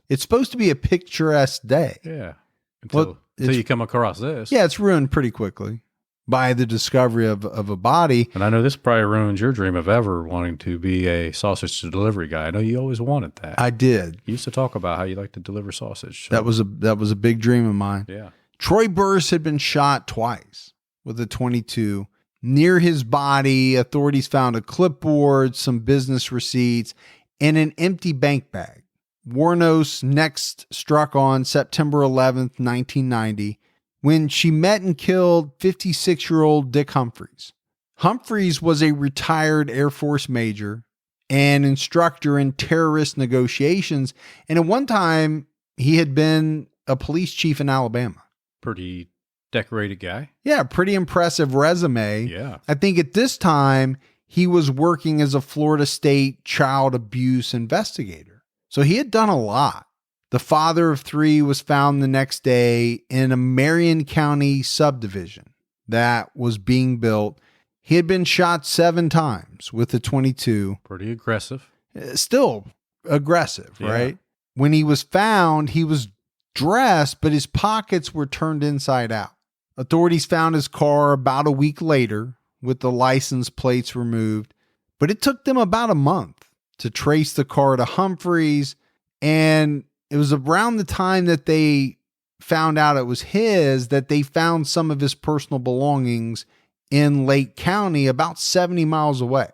It's supposed to be a picturesque day. Yeah. Until you come across this. Yeah, it's ruined pretty quickly by the discovery of a body. And I know this probably ruins your dream of ever wanting to be a sausage delivery guy. I know you always wanted that. I did. You used to talk about how you like to deliver sausage. So. That was a big dream of mine. Yeah. Troy Burris had been shot twice with a .22. Near his body, authorities found a clipboard, some business receipts, and an empty bank bag. Wuornos next struck on September 11th, 1990, when she met and killed 56-year-old Dick Humphreys. Humphreys was a retired Air Force major and instructor in terrorist negotiations, and at one time, he had been a police chief in Alabama. Pretty decorated guy. Yeah, pretty impressive resume. Yeah. I think at this time, he was working as a Florida State child abuse investigator. So he had done a lot. The father of 3 was found the next day in a Marion County subdivision that was being built. He had been shot 7 times with a .22. Pretty aggressive. Still aggressive, right? When he was found, he was dressed, but his pockets were turned inside out. Authorities found his car about a week later with the license plates removed, but it took them about a month to trace the car to Humphreys, and it was around the time that they found out it was his that they found some of his personal belongings in Lake County, about 70 miles away.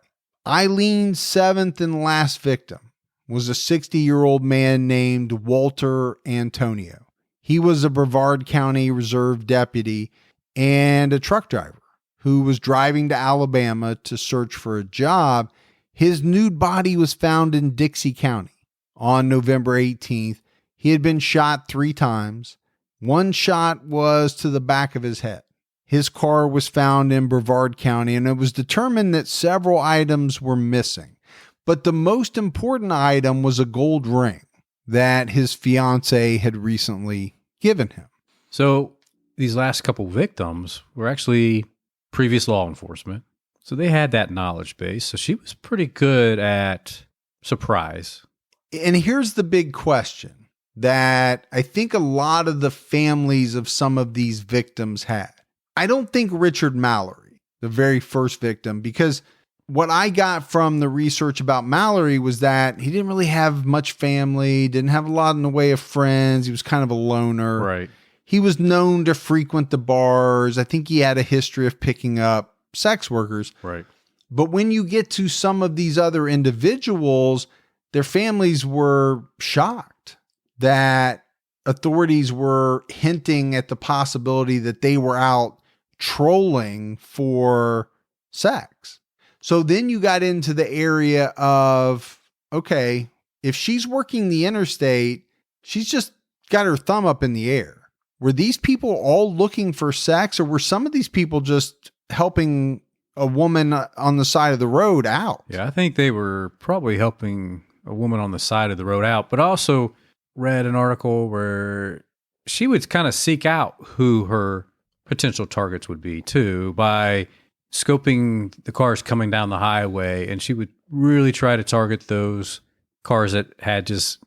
Aileen's 7th and last victim was a 60-year-old man named Walter Antonio. He was a Brevard County Reserve deputy and a truck driver who was driving to Alabama to search for a job. His nude body was found in Dixie County on November 18th. He had been shot 3 times. One shot was to the back of his head. His car was found in Brevard County, and it was determined that several items were missing. But the most important item was a gold ring that his fiancée had recently given him. So these last couple victims were actually previous law enforcement. So they had that knowledge base. So she was pretty good at surprise. And here's the big question that I think a lot of the families of some of these victims had. I don't think Richard Mallory, the very first victim, because what I got from the research about Mallory was that he didn't really have much family, didn't have a lot in the way of friends. He was kind of a loner. Right. He was known to frequent the bars. I think he had a history of picking up sex workers. Right. But when you get to some of these other individuals, their families were shocked that authorities were hinting at the possibility that they were out trolling for sex. So then you got into the area of, okay, if she's working the interstate, she's just got her thumb up in the air. Were these people all looking for sex, or were some of these people just helping a woman on the side of the road out? Yeah, I think they were probably helping a woman on the side of the road out, but also read an article where she would kind of seek out who her potential targets would be too by scoping the cars coming down the highway, and she would really try to target those cars that had just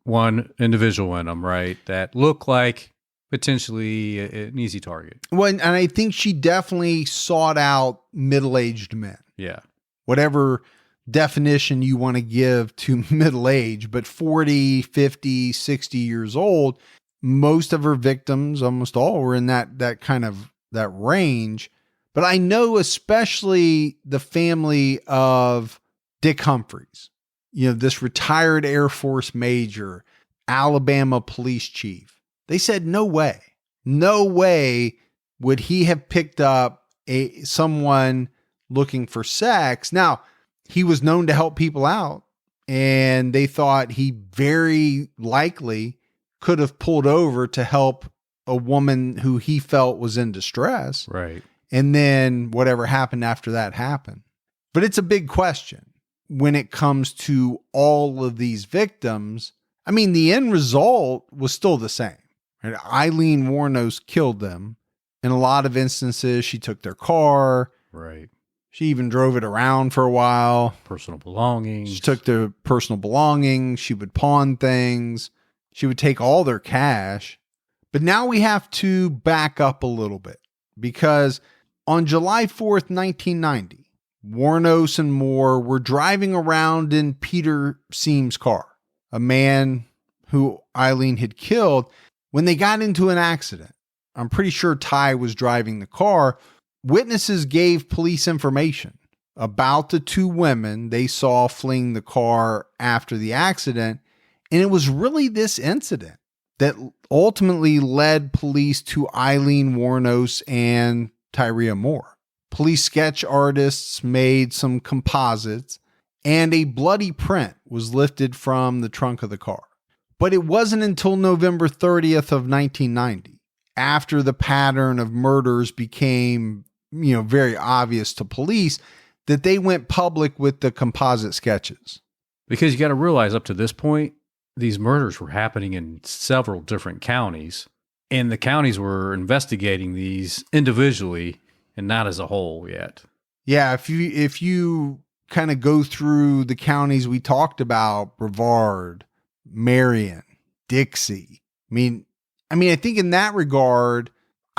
one individual in them, right? That looked like potentially an easy target. Well, and I think she definitely sought out middle-aged men. Yeah. Whatever definition you want to give to middle age, but 40, 50, 60 years old, most of her victims, almost all, were in that kind of that range. But I know especially the family of Dick Humphreys, this retired Air Force major, Alabama police chief. They said, no way would he have picked up someone looking for sex. Now, he was known to help people out, and they thought he very likely could have pulled over to help a woman who he felt was in distress. Right. And then whatever happened after that happened. But it's a big question when it comes to all of these victims. I mean, the end result was still the same. Right? Aileen Wuornos killed them. In a lot of instances, she took their car. Right. She even drove it around for a while. Personal belongings. She took their personal belongings. She would pawn things. She would take all their cash. But now we have to back up a little bit, because on July 4th, 1990, Wuornos and Moore were driving around in Peter Seam's car, a man who Aileen had killed, when they got into an accident. I'm pretty sure Ty was driving the car. Witnesses gave police information about the two women they saw fleeing the car after the accident. And it was really this incident that ultimately led police to Aileen Wuornos and Tyria Moore. Police sketch artists made some composites, and a bloody print was lifted from the trunk of the car. But it wasn't until November 30th of 1990, after the pattern of murders became, very obvious to police, that they went public with the composite sketches. Because you got to realize, up to this point, these murders were happening in several different counties, and the counties were investigating these individually and not as a whole yet. Yeah, if you kind of go through the counties we talked about, Brevard, Marion, Dixie. I think in that regard,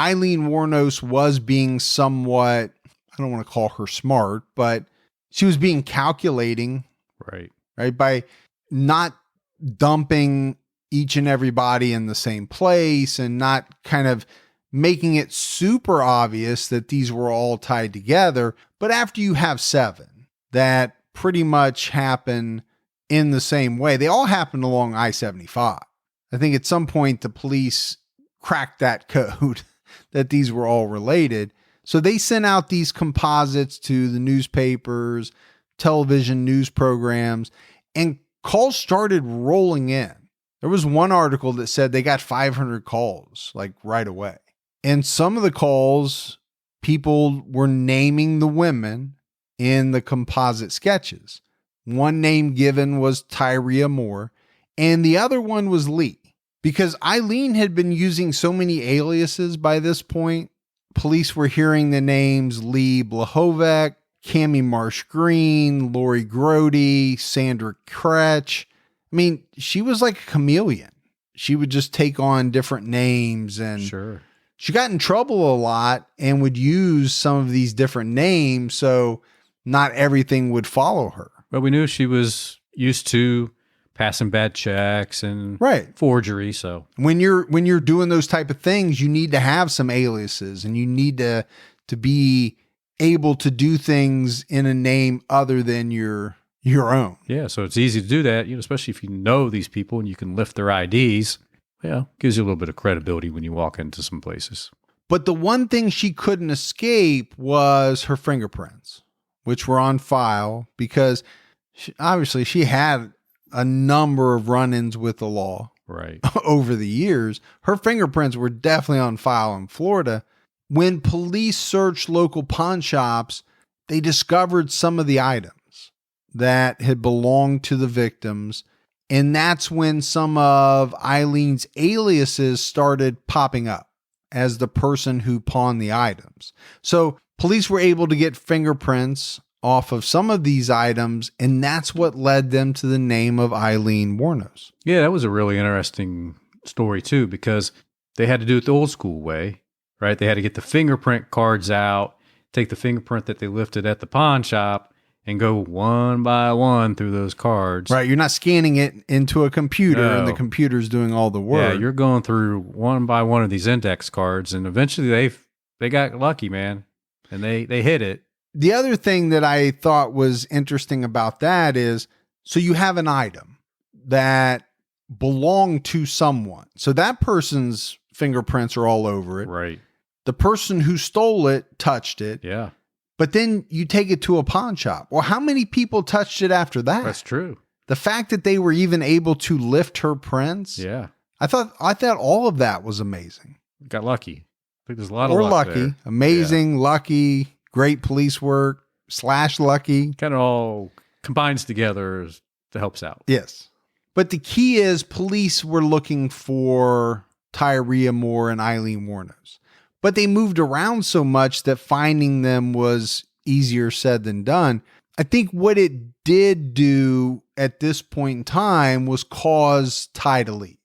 Aileen Wuornos was being somewhat, I don't want to call her smart, but she was being calculating. Right. By not dumping each and everybody in the same place and not kind of making it super obvious that these were all tied together. But after you have 7 that pretty much happen in the same way, they all happened along I-75. I think at some point the police cracked that code that these were all related. So they sent out these composites to the newspapers, television news programs, and calls started rolling in. There was one article that said they got 500 calls right away. And some of the calls, people were naming the women in the composite sketches. One name given was Tyria Moore, and the other one was Lee. Because Aileen had been using so many aliases by this point, police were hearing the names Lee Blahovec, Cammie Marsh Green, Lori Grody, Sandra Kretsch. She was like a chameleon. She would just take on different names, and sure, she got in trouble a lot and would use some of these different names. So not everything would follow her. But we knew she was used to passing bad checks and Right. forgery. So When you're doing those type of things, you need to have some aliases, and you need to be able to do things in a name other than your own. yeah, so it's easy to do that, especially if you know these people and you can lift their IDs. Yeah, gives you a little bit of credibility when you walk into some places. But the one thing she couldn't escape was her fingerprints, which were on file because obviously she had a number of run-ins with the law Right. over the years. Her fingerprints were definitely on file in Florida. When police searched local pawn shops, they discovered some of the items that had belonged to the victims. And that's when some of Eileen's aliases started popping up as the person who pawned the items. So police were able to get fingerprints off of some of these items, and that's what led them to the name of Aileen Wuornos. Yeah, that was a really interesting story too, because they had to do it the old school way, right? They had to get the fingerprint cards out, take the fingerprint that they lifted at the pawn shop, and go one by one through those cards. Right, you're not scanning it into a computer and the No. computer's doing all the work. Yeah, you're going through one by one of these index cards, and eventually they got lucky, man, and they hit it. The other thing that I thought was interesting about that is, so you have an item that belonged to someone. So that person's fingerprints are all over it. Right. The person who stole it touched it. Yeah, But then you take it to a pawn shop. Well, how many people touched it after that? that's true. The fact that they were even able to lift her prints. Yeah, I thought all of that was amazing. got lucky. I think there's a lot Or of luck lucky. there. Amazing, lucky, great police work, / lucky. Kind of all combines together to helps out. Yes. But the key is police were looking for Tyria Moore and Aileen Wuornos. But they moved around so much that finding them was easier said than done. I think what it did do at this point in time was cause Ty to leave.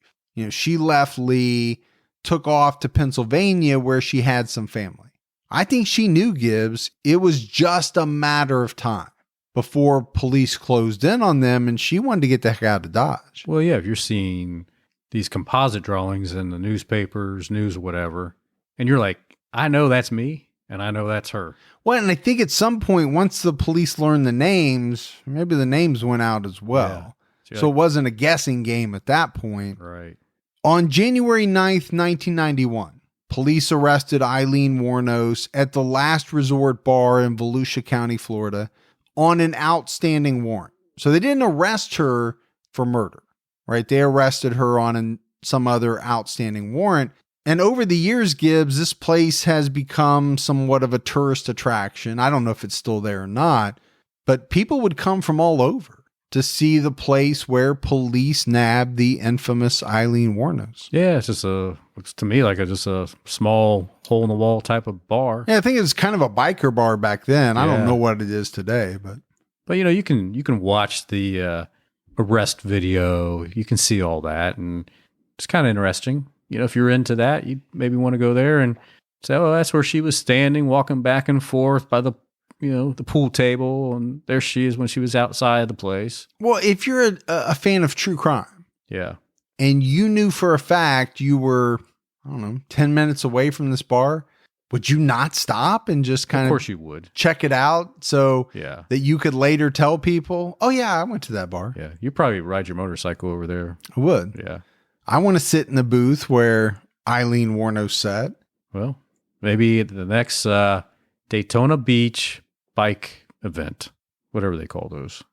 She left Lee, took off to Pennsylvania where she had some family. I think she knew, Gibbs, it was just a matter of time before police closed in on them, and she wanted to get the heck out of Dodge. Well, yeah, if you're seeing these composite drawings in the newspapers, news, whatever, and you're like, I know that's me, and I know that's her. Well, and I think at some point, once the police learned the names, maybe the names went out as well. Yeah. So it wasn't a guessing game at that point. Right. On January 9th, 1991, police arrested Aileen Wuornos at the Last Resort Bar in Volusia County, Florida, on an outstanding warrant. So they didn't arrest her for murder, right? They arrested her on some other outstanding warrant. And over the years, Gibbs, this place has become somewhat of a tourist attraction. I don't know if it's still there or not, but people would come from all over to see the place where police nabbed the infamous Aileen Wuornos. Yeah, looks to me like just a small hole in the wall type of bar. Yeah, I think it was kind of a biker bar back then. I don't Yeah. know what it is today, but you can watch the arrest video. You can see all that, and it's kind of interesting. If you're into that, you maybe want to go there and say, oh, that's where she was standing, walking back and forth by the pool table, and there she is when she was outside the place. well, if you're a fan of true crime Yeah. and you knew for a fact you were, 10 minutes away from this bar, would you not stop and just Of kind course of you would. check it out so Yeah. that you could later tell people, oh yeah, I went to that bar? Yeah. You probably ride your motorcycle over there. I would. Yeah. I want to sit in the booth where Aileen Wuornos sat. Well, maybe at the next Daytona Beach bike event, whatever they call those.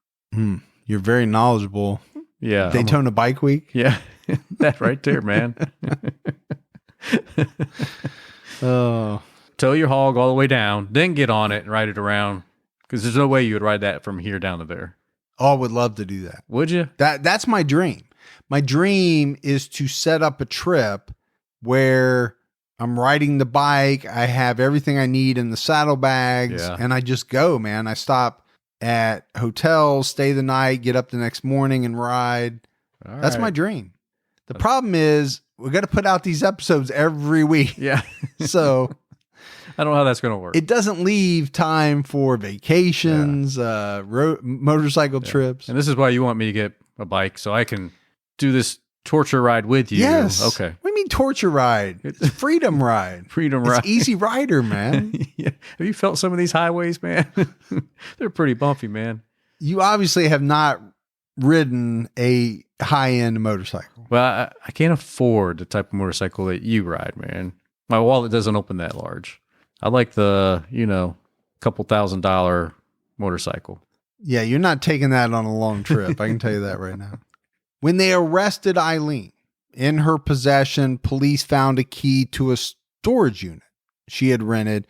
You're very knowledgeable. Yeah. Daytona Bike Week. Yeah. That right there, man. Oh, Tow your hog all the way down, then get on it and ride it around. Because there's no way you would ride that from here down to there. I would love to do that. Would you? That's my dream. My dream is to set up a trip where I'm riding the bike. I have everything I need in the saddlebags, Yeah. and I just go, man. I stop at hotels, stay the night, get up the next morning and ride. All That's right. my dream. The problem is we got to put out these episodes every week. Yeah. So I don't know how that's going to work. It doesn't leave time for vacations, motorcycle trips. And this is why you want me to get a bike so I can do this torture ride with you. Yes. Okay. What do you mean torture ride? It's freedom ride. Freedom ride. It's easy rider, man. Yeah. Have you felt some of these highways, man? They're pretty bumpy, man. You obviously have not ridden a high-end motorcycle. Well, I can't afford the type of motorcycle that you ride, man. My wallet doesn't open that large. I like the, couple $1,000 motorcycle. Yeah, you're not taking that on a long trip. I can tell you that right now. When they arrested Aileen, in her possession, police found a key to a storage unit she had rented.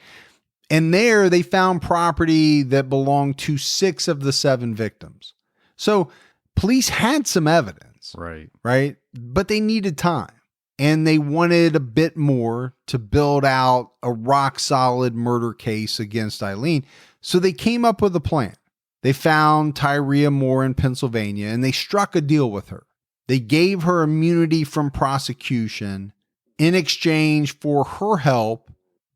And there they found property that belonged to 6 of the 7 victims. So police had some evidence. Right? But they needed time. And they wanted a bit more to build out a rock solid murder case against Aileen. So they came up with a plan. They found Tyria Moore in Pennsylvania and they struck a deal with her. They gave her immunity from prosecution in exchange for her help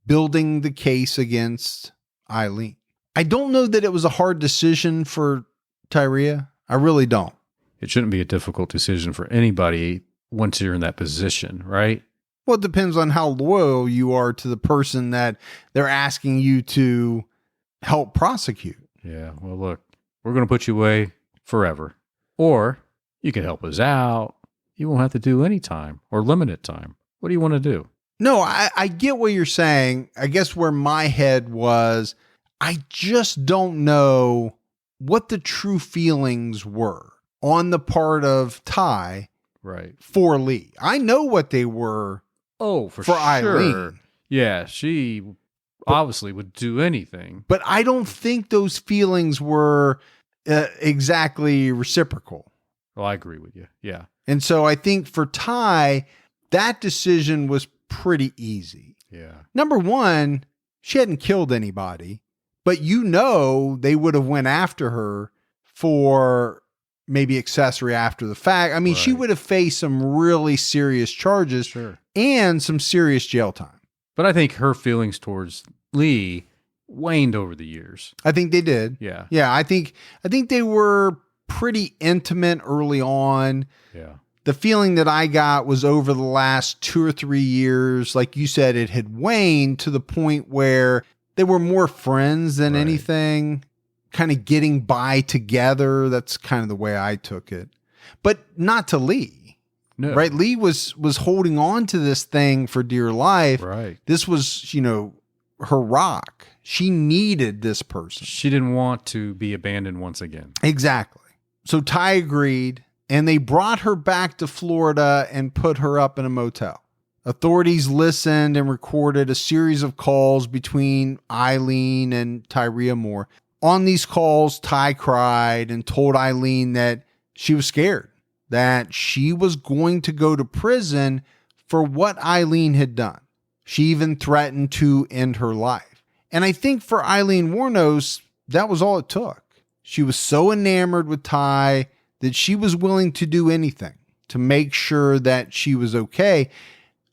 building the case against Aileen. I don't know that it was a hard decision for Tyria. I really don't. It shouldn't be a difficult decision for anybody once you're in that position, right? Well, it depends on how loyal you are to the person that they're asking you to help prosecute. Yeah. Well, look, we're going to put you away forever. Or you can help us out. You won't have to do any time or limited time. What do you want to do? No, I get what you're saying. I guess where my head was, I just don't know what the true feelings were on the part of Ty for Lee. I know what they were for sure. Aileen. Yeah, she obviously would do anything. But I don't think those feelings were exactly reciprocal. Well, I agree with you. Yeah. And so I think for Ty, that decision was pretty easy. Yeah. Number one, she hadn't killed anybody, but they would have went after her for maybe accessory after the fact. I mean, she would have faced some really serious charges and some serious jail time. But I think her feelings towards Lee waned over the years. I think they did. Yeah. Yeah. I think they were pretty intimate early on. Yeah. The feeling that I got was over the last 2 or 3 years, like you said, it had waned to the point where they were more friends than anything, kind of getting by together. That's kind of the way I took it. But not to Lee. No. Right? Lee was holding on to this thing for dear life. Right. This was, her rock. She needed this person. She didn't want to be abandoned once again. Exactly. So Ty agreed. And they brought her back to Florida and put her up in a motel. Authorities listened and recorded a series of calls between Aileen and Tyria Moore. On these calls, Ty cried and told Aileen that she was scared, that she was going to go to prison for what Aileen had done. She even threatened to end her life. And I think for Aileen Wuornos, that was all it took. She was so enamored with Ty that she was willing to do anything to make sure that she was okay.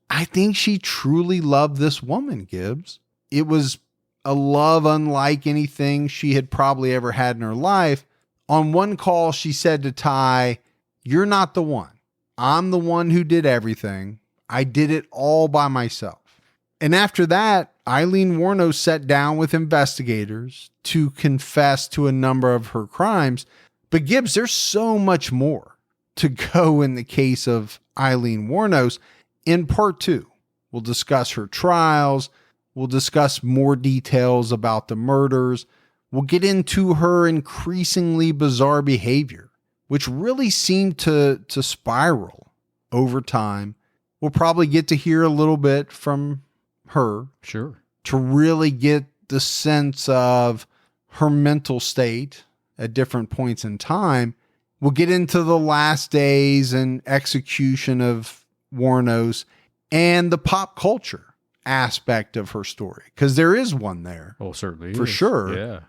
I think she truly loved this woman, Gibbs. It was a love unlike anything she had probably ever had in her life. On one call, she said to Ty, "You're not the one. I'm the one who did everything. I did it all by myself." And after that, Aileen Wuornos sat down with investigators to confess to a number of her crimes. But Gibbs, there's so much more to go in the case of Aileen Wuornos. In part 2, we'll discuss her trials. We'll discuss more details about the murders. We'll get into her increasingly bizarre behavior, which really seemed to spiral over time. We'll probably get to hear a little bit from her. Sure. To really get the sense of her mental state at different points in time. We'll get into the last days and execution of Wuornos and the pop culture aspect of her story, because there is one there. Oh, certainly. For sure. Yeah.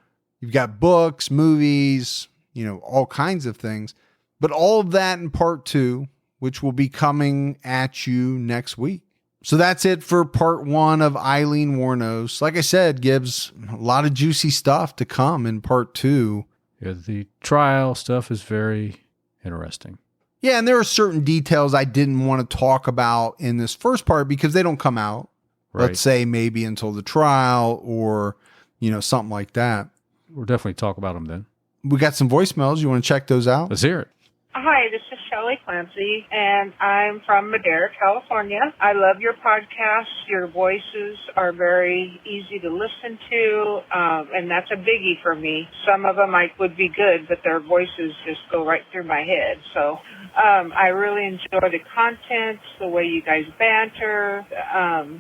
You've got books, movies, all kinds of things. But all of that in part 2, which will be coming at you next week. So that's it for part 1 of Aileen Wuornos. Like I said, Gibbs, a lot of juicy stuff to come in part 2. Yeah, the trial stuff is very interesting. Yeah, and there are certain details I didn't want to talk about in this first part because they don't come out, let's say maybe until the trial or, something like that. We'll definitely talk about them then. We got some voicemails. You want to check those out? Let's hear it. Hi, this is Shelley Clancy, and I'm from Madera, California. I love your podcast. Your voices are very easy to listen to, and that's a biggie for me. Some of them would be good, but their voices just go right through my head. So I really enjoy the content, the way you guys banter,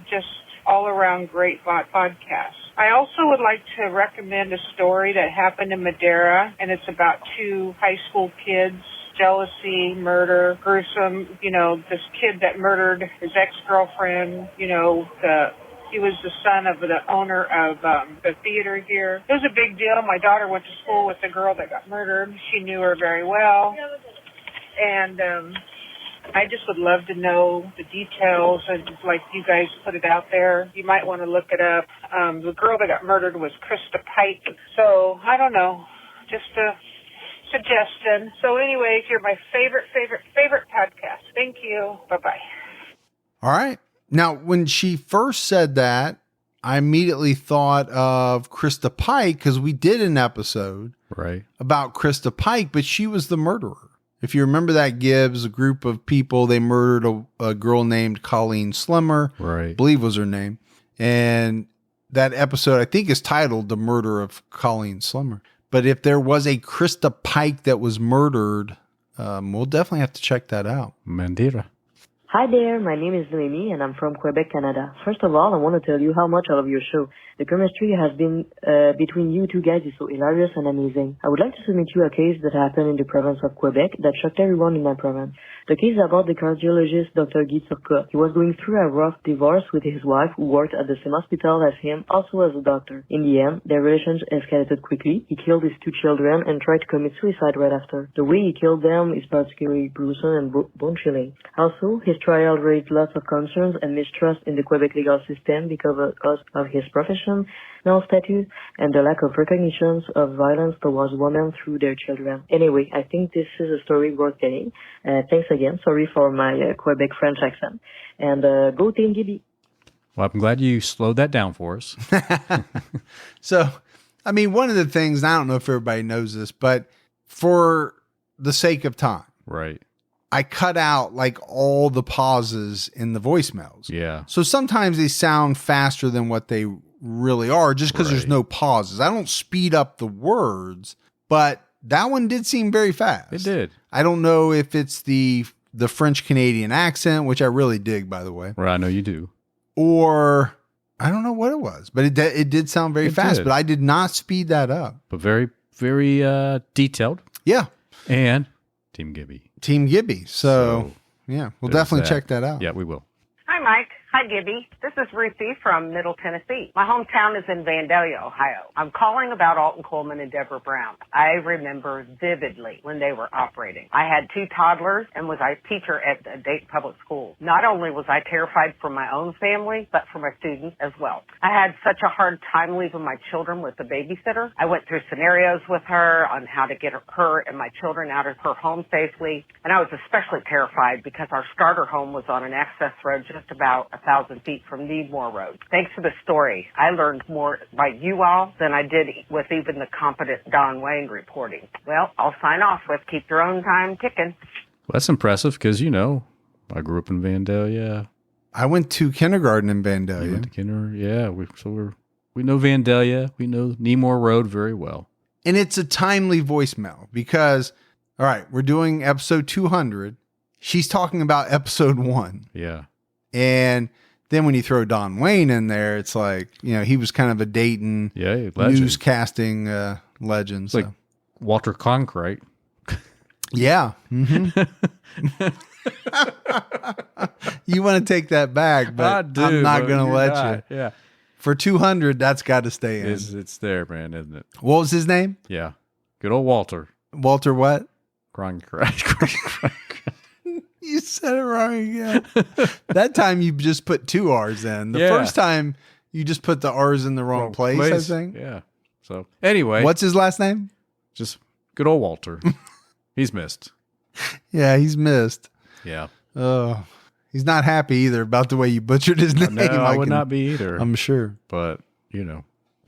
just all around great podcast. I also would like to recommend a story that happened in Madera, and it's about 2 high school kids. Jealousy, murder, gruesome, this kid that murdered his ex-girlfriend, he was the son of the owner of the theater here. It was a big deal. My daughter went to school with the girl that got murdered. She knew her very well. And I just would love to know the details, and like you guys put it out there. You might want to look it up. The girl that got murdered was Krista Pike. So, I don't know, just a suggestion. So anyways, you're my favorite podcast. Thank you. Bye-bye. All right. Now, when she first said that, I immediately thought of Krista Pike because we did an episode about Krista Pike, but she was the murderer. If you remember that, Gibbs, a group of people, they murdered a girl named Colleen Slimmer, I believe was her name. And that episode, I think, is titled The Murder of Colleen Slimmer. But if there was a Krista Pike that was murdered, we'll definitely have to check that out. Mandira. Hi there, my name is Noemi and I'm from Quebec, Canada. First of all, I want to tell you how much I love your show. The chemistry has been between you two guys is so hilarious and amazing. I would like to submit you a case that happened in the province of Quebec that shocked everyone in my province. The case is about the cardiologist Dr. Guy Turcotte. He was going through a rough divorce with his wife who worked at the same hospital as him, also as a doctor. In the end, their relationship escalated quickly. He killed his 2 children and tried to commit suicide right after. The way he killed them is particularly gruesome and bone-chilling. Also, his trial raised lots of concerns and mistrust in the Quebec legal system because of his professional status and the lack of recognition of violence towards women through their children. Anyway, I think this is a story worth telling. Thanks again. Sorry for my Quebec French accent. And go Team Gibby. Well, I'm glad you slowed that down for us. So, I mean, one of the things, I don't know if everybody knows this, but for the sake of time, I cut out like all the pauses in the voicemails. Yeah. So sometimes they sound faster than what they really are just because there's no pauses. I don't speed up the words, but that one did seem very fast. It did. I don't know if it's the French Canadian accent, which I really dig, by the way. Right, I know you do. Or I don't know what it was, but it did sound very fast. Did. But I did not speed that up. But very, very detailed. Yeah. And Team Gibby. Team Gibby. So yeah, we'll definitely check that out. Yeah, we will. Hi, Mike. Hi, Gibby. This is Ruthie from Middle Tennessee. My hometown is in Vandalia, Ohio. I'm calling about Alton Coleman and Deborah Brown. I remember vividly when they were operating. I had 2 toddlers and was a teacher at a Dayton Public School. Not only was I terrified for my own family, but for my students as well. I had such a hard time leaving my children with a babysitter. I went through scenarios with her on how to get her and my children out of her home safely. And I was especially terrified because our starter home was on an access road just about 1,000 feet from Needmore Road. Thanks to the story, I learned more by you all than I did with even the competent Don Wayne reporting. Well, I'll sign off with keep your own time ticking. Well, that's impressive because, I grew up in Vandalia. I went to kindergarten in Vandalia. You went to kindergarten, yeah. We know Vandalia. We know Needmore Road very well. And it's a timely voicemail because, all right, we're doing episode 200. She's talking about episode 1. Yeah. And then when you throw Don Wayne in there, it's like, he was kind of a Dayton newscasting legend. It's like Walter Cronkite. Yeah. Mm-hmm. You want to take that back, but I'm not going to let you. Yeah. For 200, that's got to stay in. It's there, man, isn't it? What was his name? Yeah. Good old Walter. Walter what? Cronkite. You said it wrong again. That time you just put 2 R's in. The first time you just put the R's in the wrong place, I think. Yeah. So anyway. What's his last name? Just good old Walter. He's missed. Yeah, he's missed. Yeah. Oh, he's not happy either about the way you butchered his name. No, I would not be either. I'm sure. But,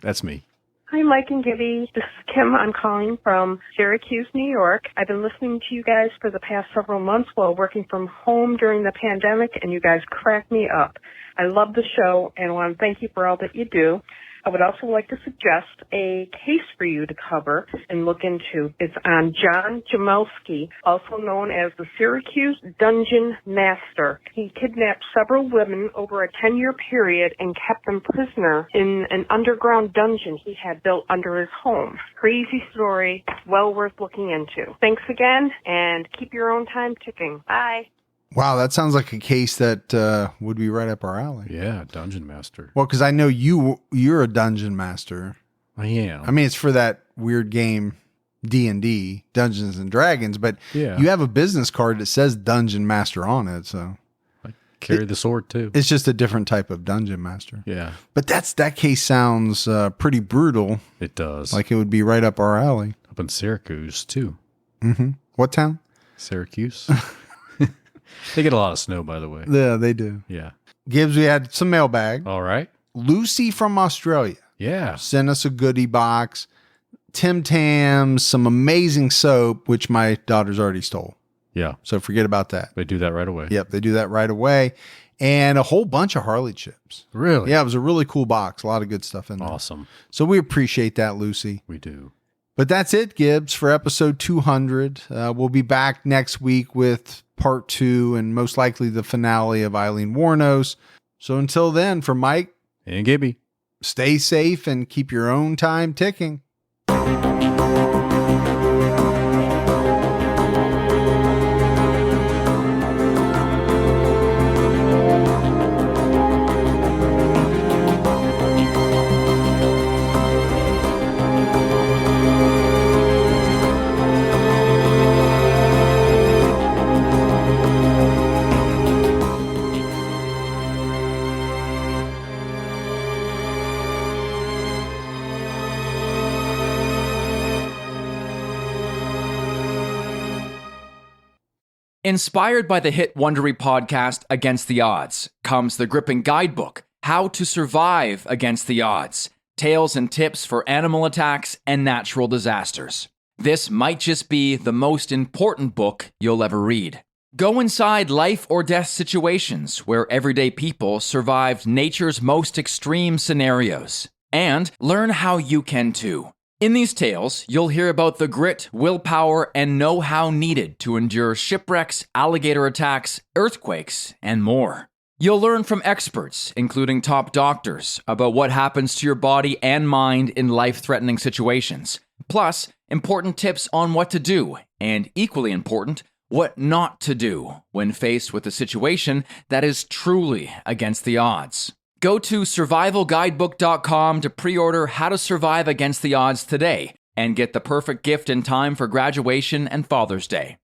that's me. Hi, Mike and Gibby. This is Kim. I'm calling from Syracuse, New York. I've been listening to you guys for the past several months while working from home during the pandemic, and you guys crack me up. I love the show and want to thank you for all that you do. I would also like to suggest a case for you to cover and look into. It's on John Jamelski, also known as the Syracuse Dungeon Master. He kidnapped several women over a 10-year period and kept them prisoner in an underground dungeon he had built under his home. Crazy story, well worth looking into. Thanks again, and keep your own time ticking. Bye. Wow, that sounds like a case that would be right up our alley. Yeah, Dungeon Master. Well, because I know you're a dungeon master. I am. I mean, it's for that weird game D&D, Dungeons and Dragons, but you have a business card that says Dungeon Master on it, so I carry the sword too. It's just a different type of dungeon master. Yeah, but that case sounds pretty brutal. It does. Like it would be right up our alley. Up in Syracuse too. Mm-hmm. What town? Syracuse. They get a lot of snow, by the way. Yeah, they do. Yeah. Gibbs, we had some mailbag. All right. Lucy from Australia. Yeah. Sent us a goodie box. Tim Tams, some amazing soap, which my daughters already stole. Yeah. So forget about that. They do that right away. Yep, they do that right away. And a whole bunch of Harley chips. Really? Yeah, it was a really cool box. A lot of good stuff in there. Awesome. So we appreciate that, Lucy. We do. But that's it, Gibbs, for episode 200. We'll be back next week with part 2 and most likely the finale of Aileen Wuornos. So until then, for Mike and Gibby, stay safe and keep your own time ticking. Inspired by the hit Wondery podcast Against the Odds comes the gripping guidebook, How to Survive Against the Odds, Tales and Tips for Animal Attacks and Natural Disasters. This might just be the most important book you'll ever read. Go inside life or death situations where everyday people survived nature's most extreme scenarios, and learn how you can too. In these tales, you'll hear about the grit, willpower, and know-how needed to endure shipwrecks, alligator attacks, earthquakes, and more. You'll learn from experts, including top doctors, about what happens to your body and mind in life-threatening situations. Plus, important tips on what to do, and equally important, what not to do when faced with a situation that is truly against the odds. Go to survivalguidebook.com to pre-order How to Survive Against the Odds today and get the perfect gift in time for graduation and Father's Day.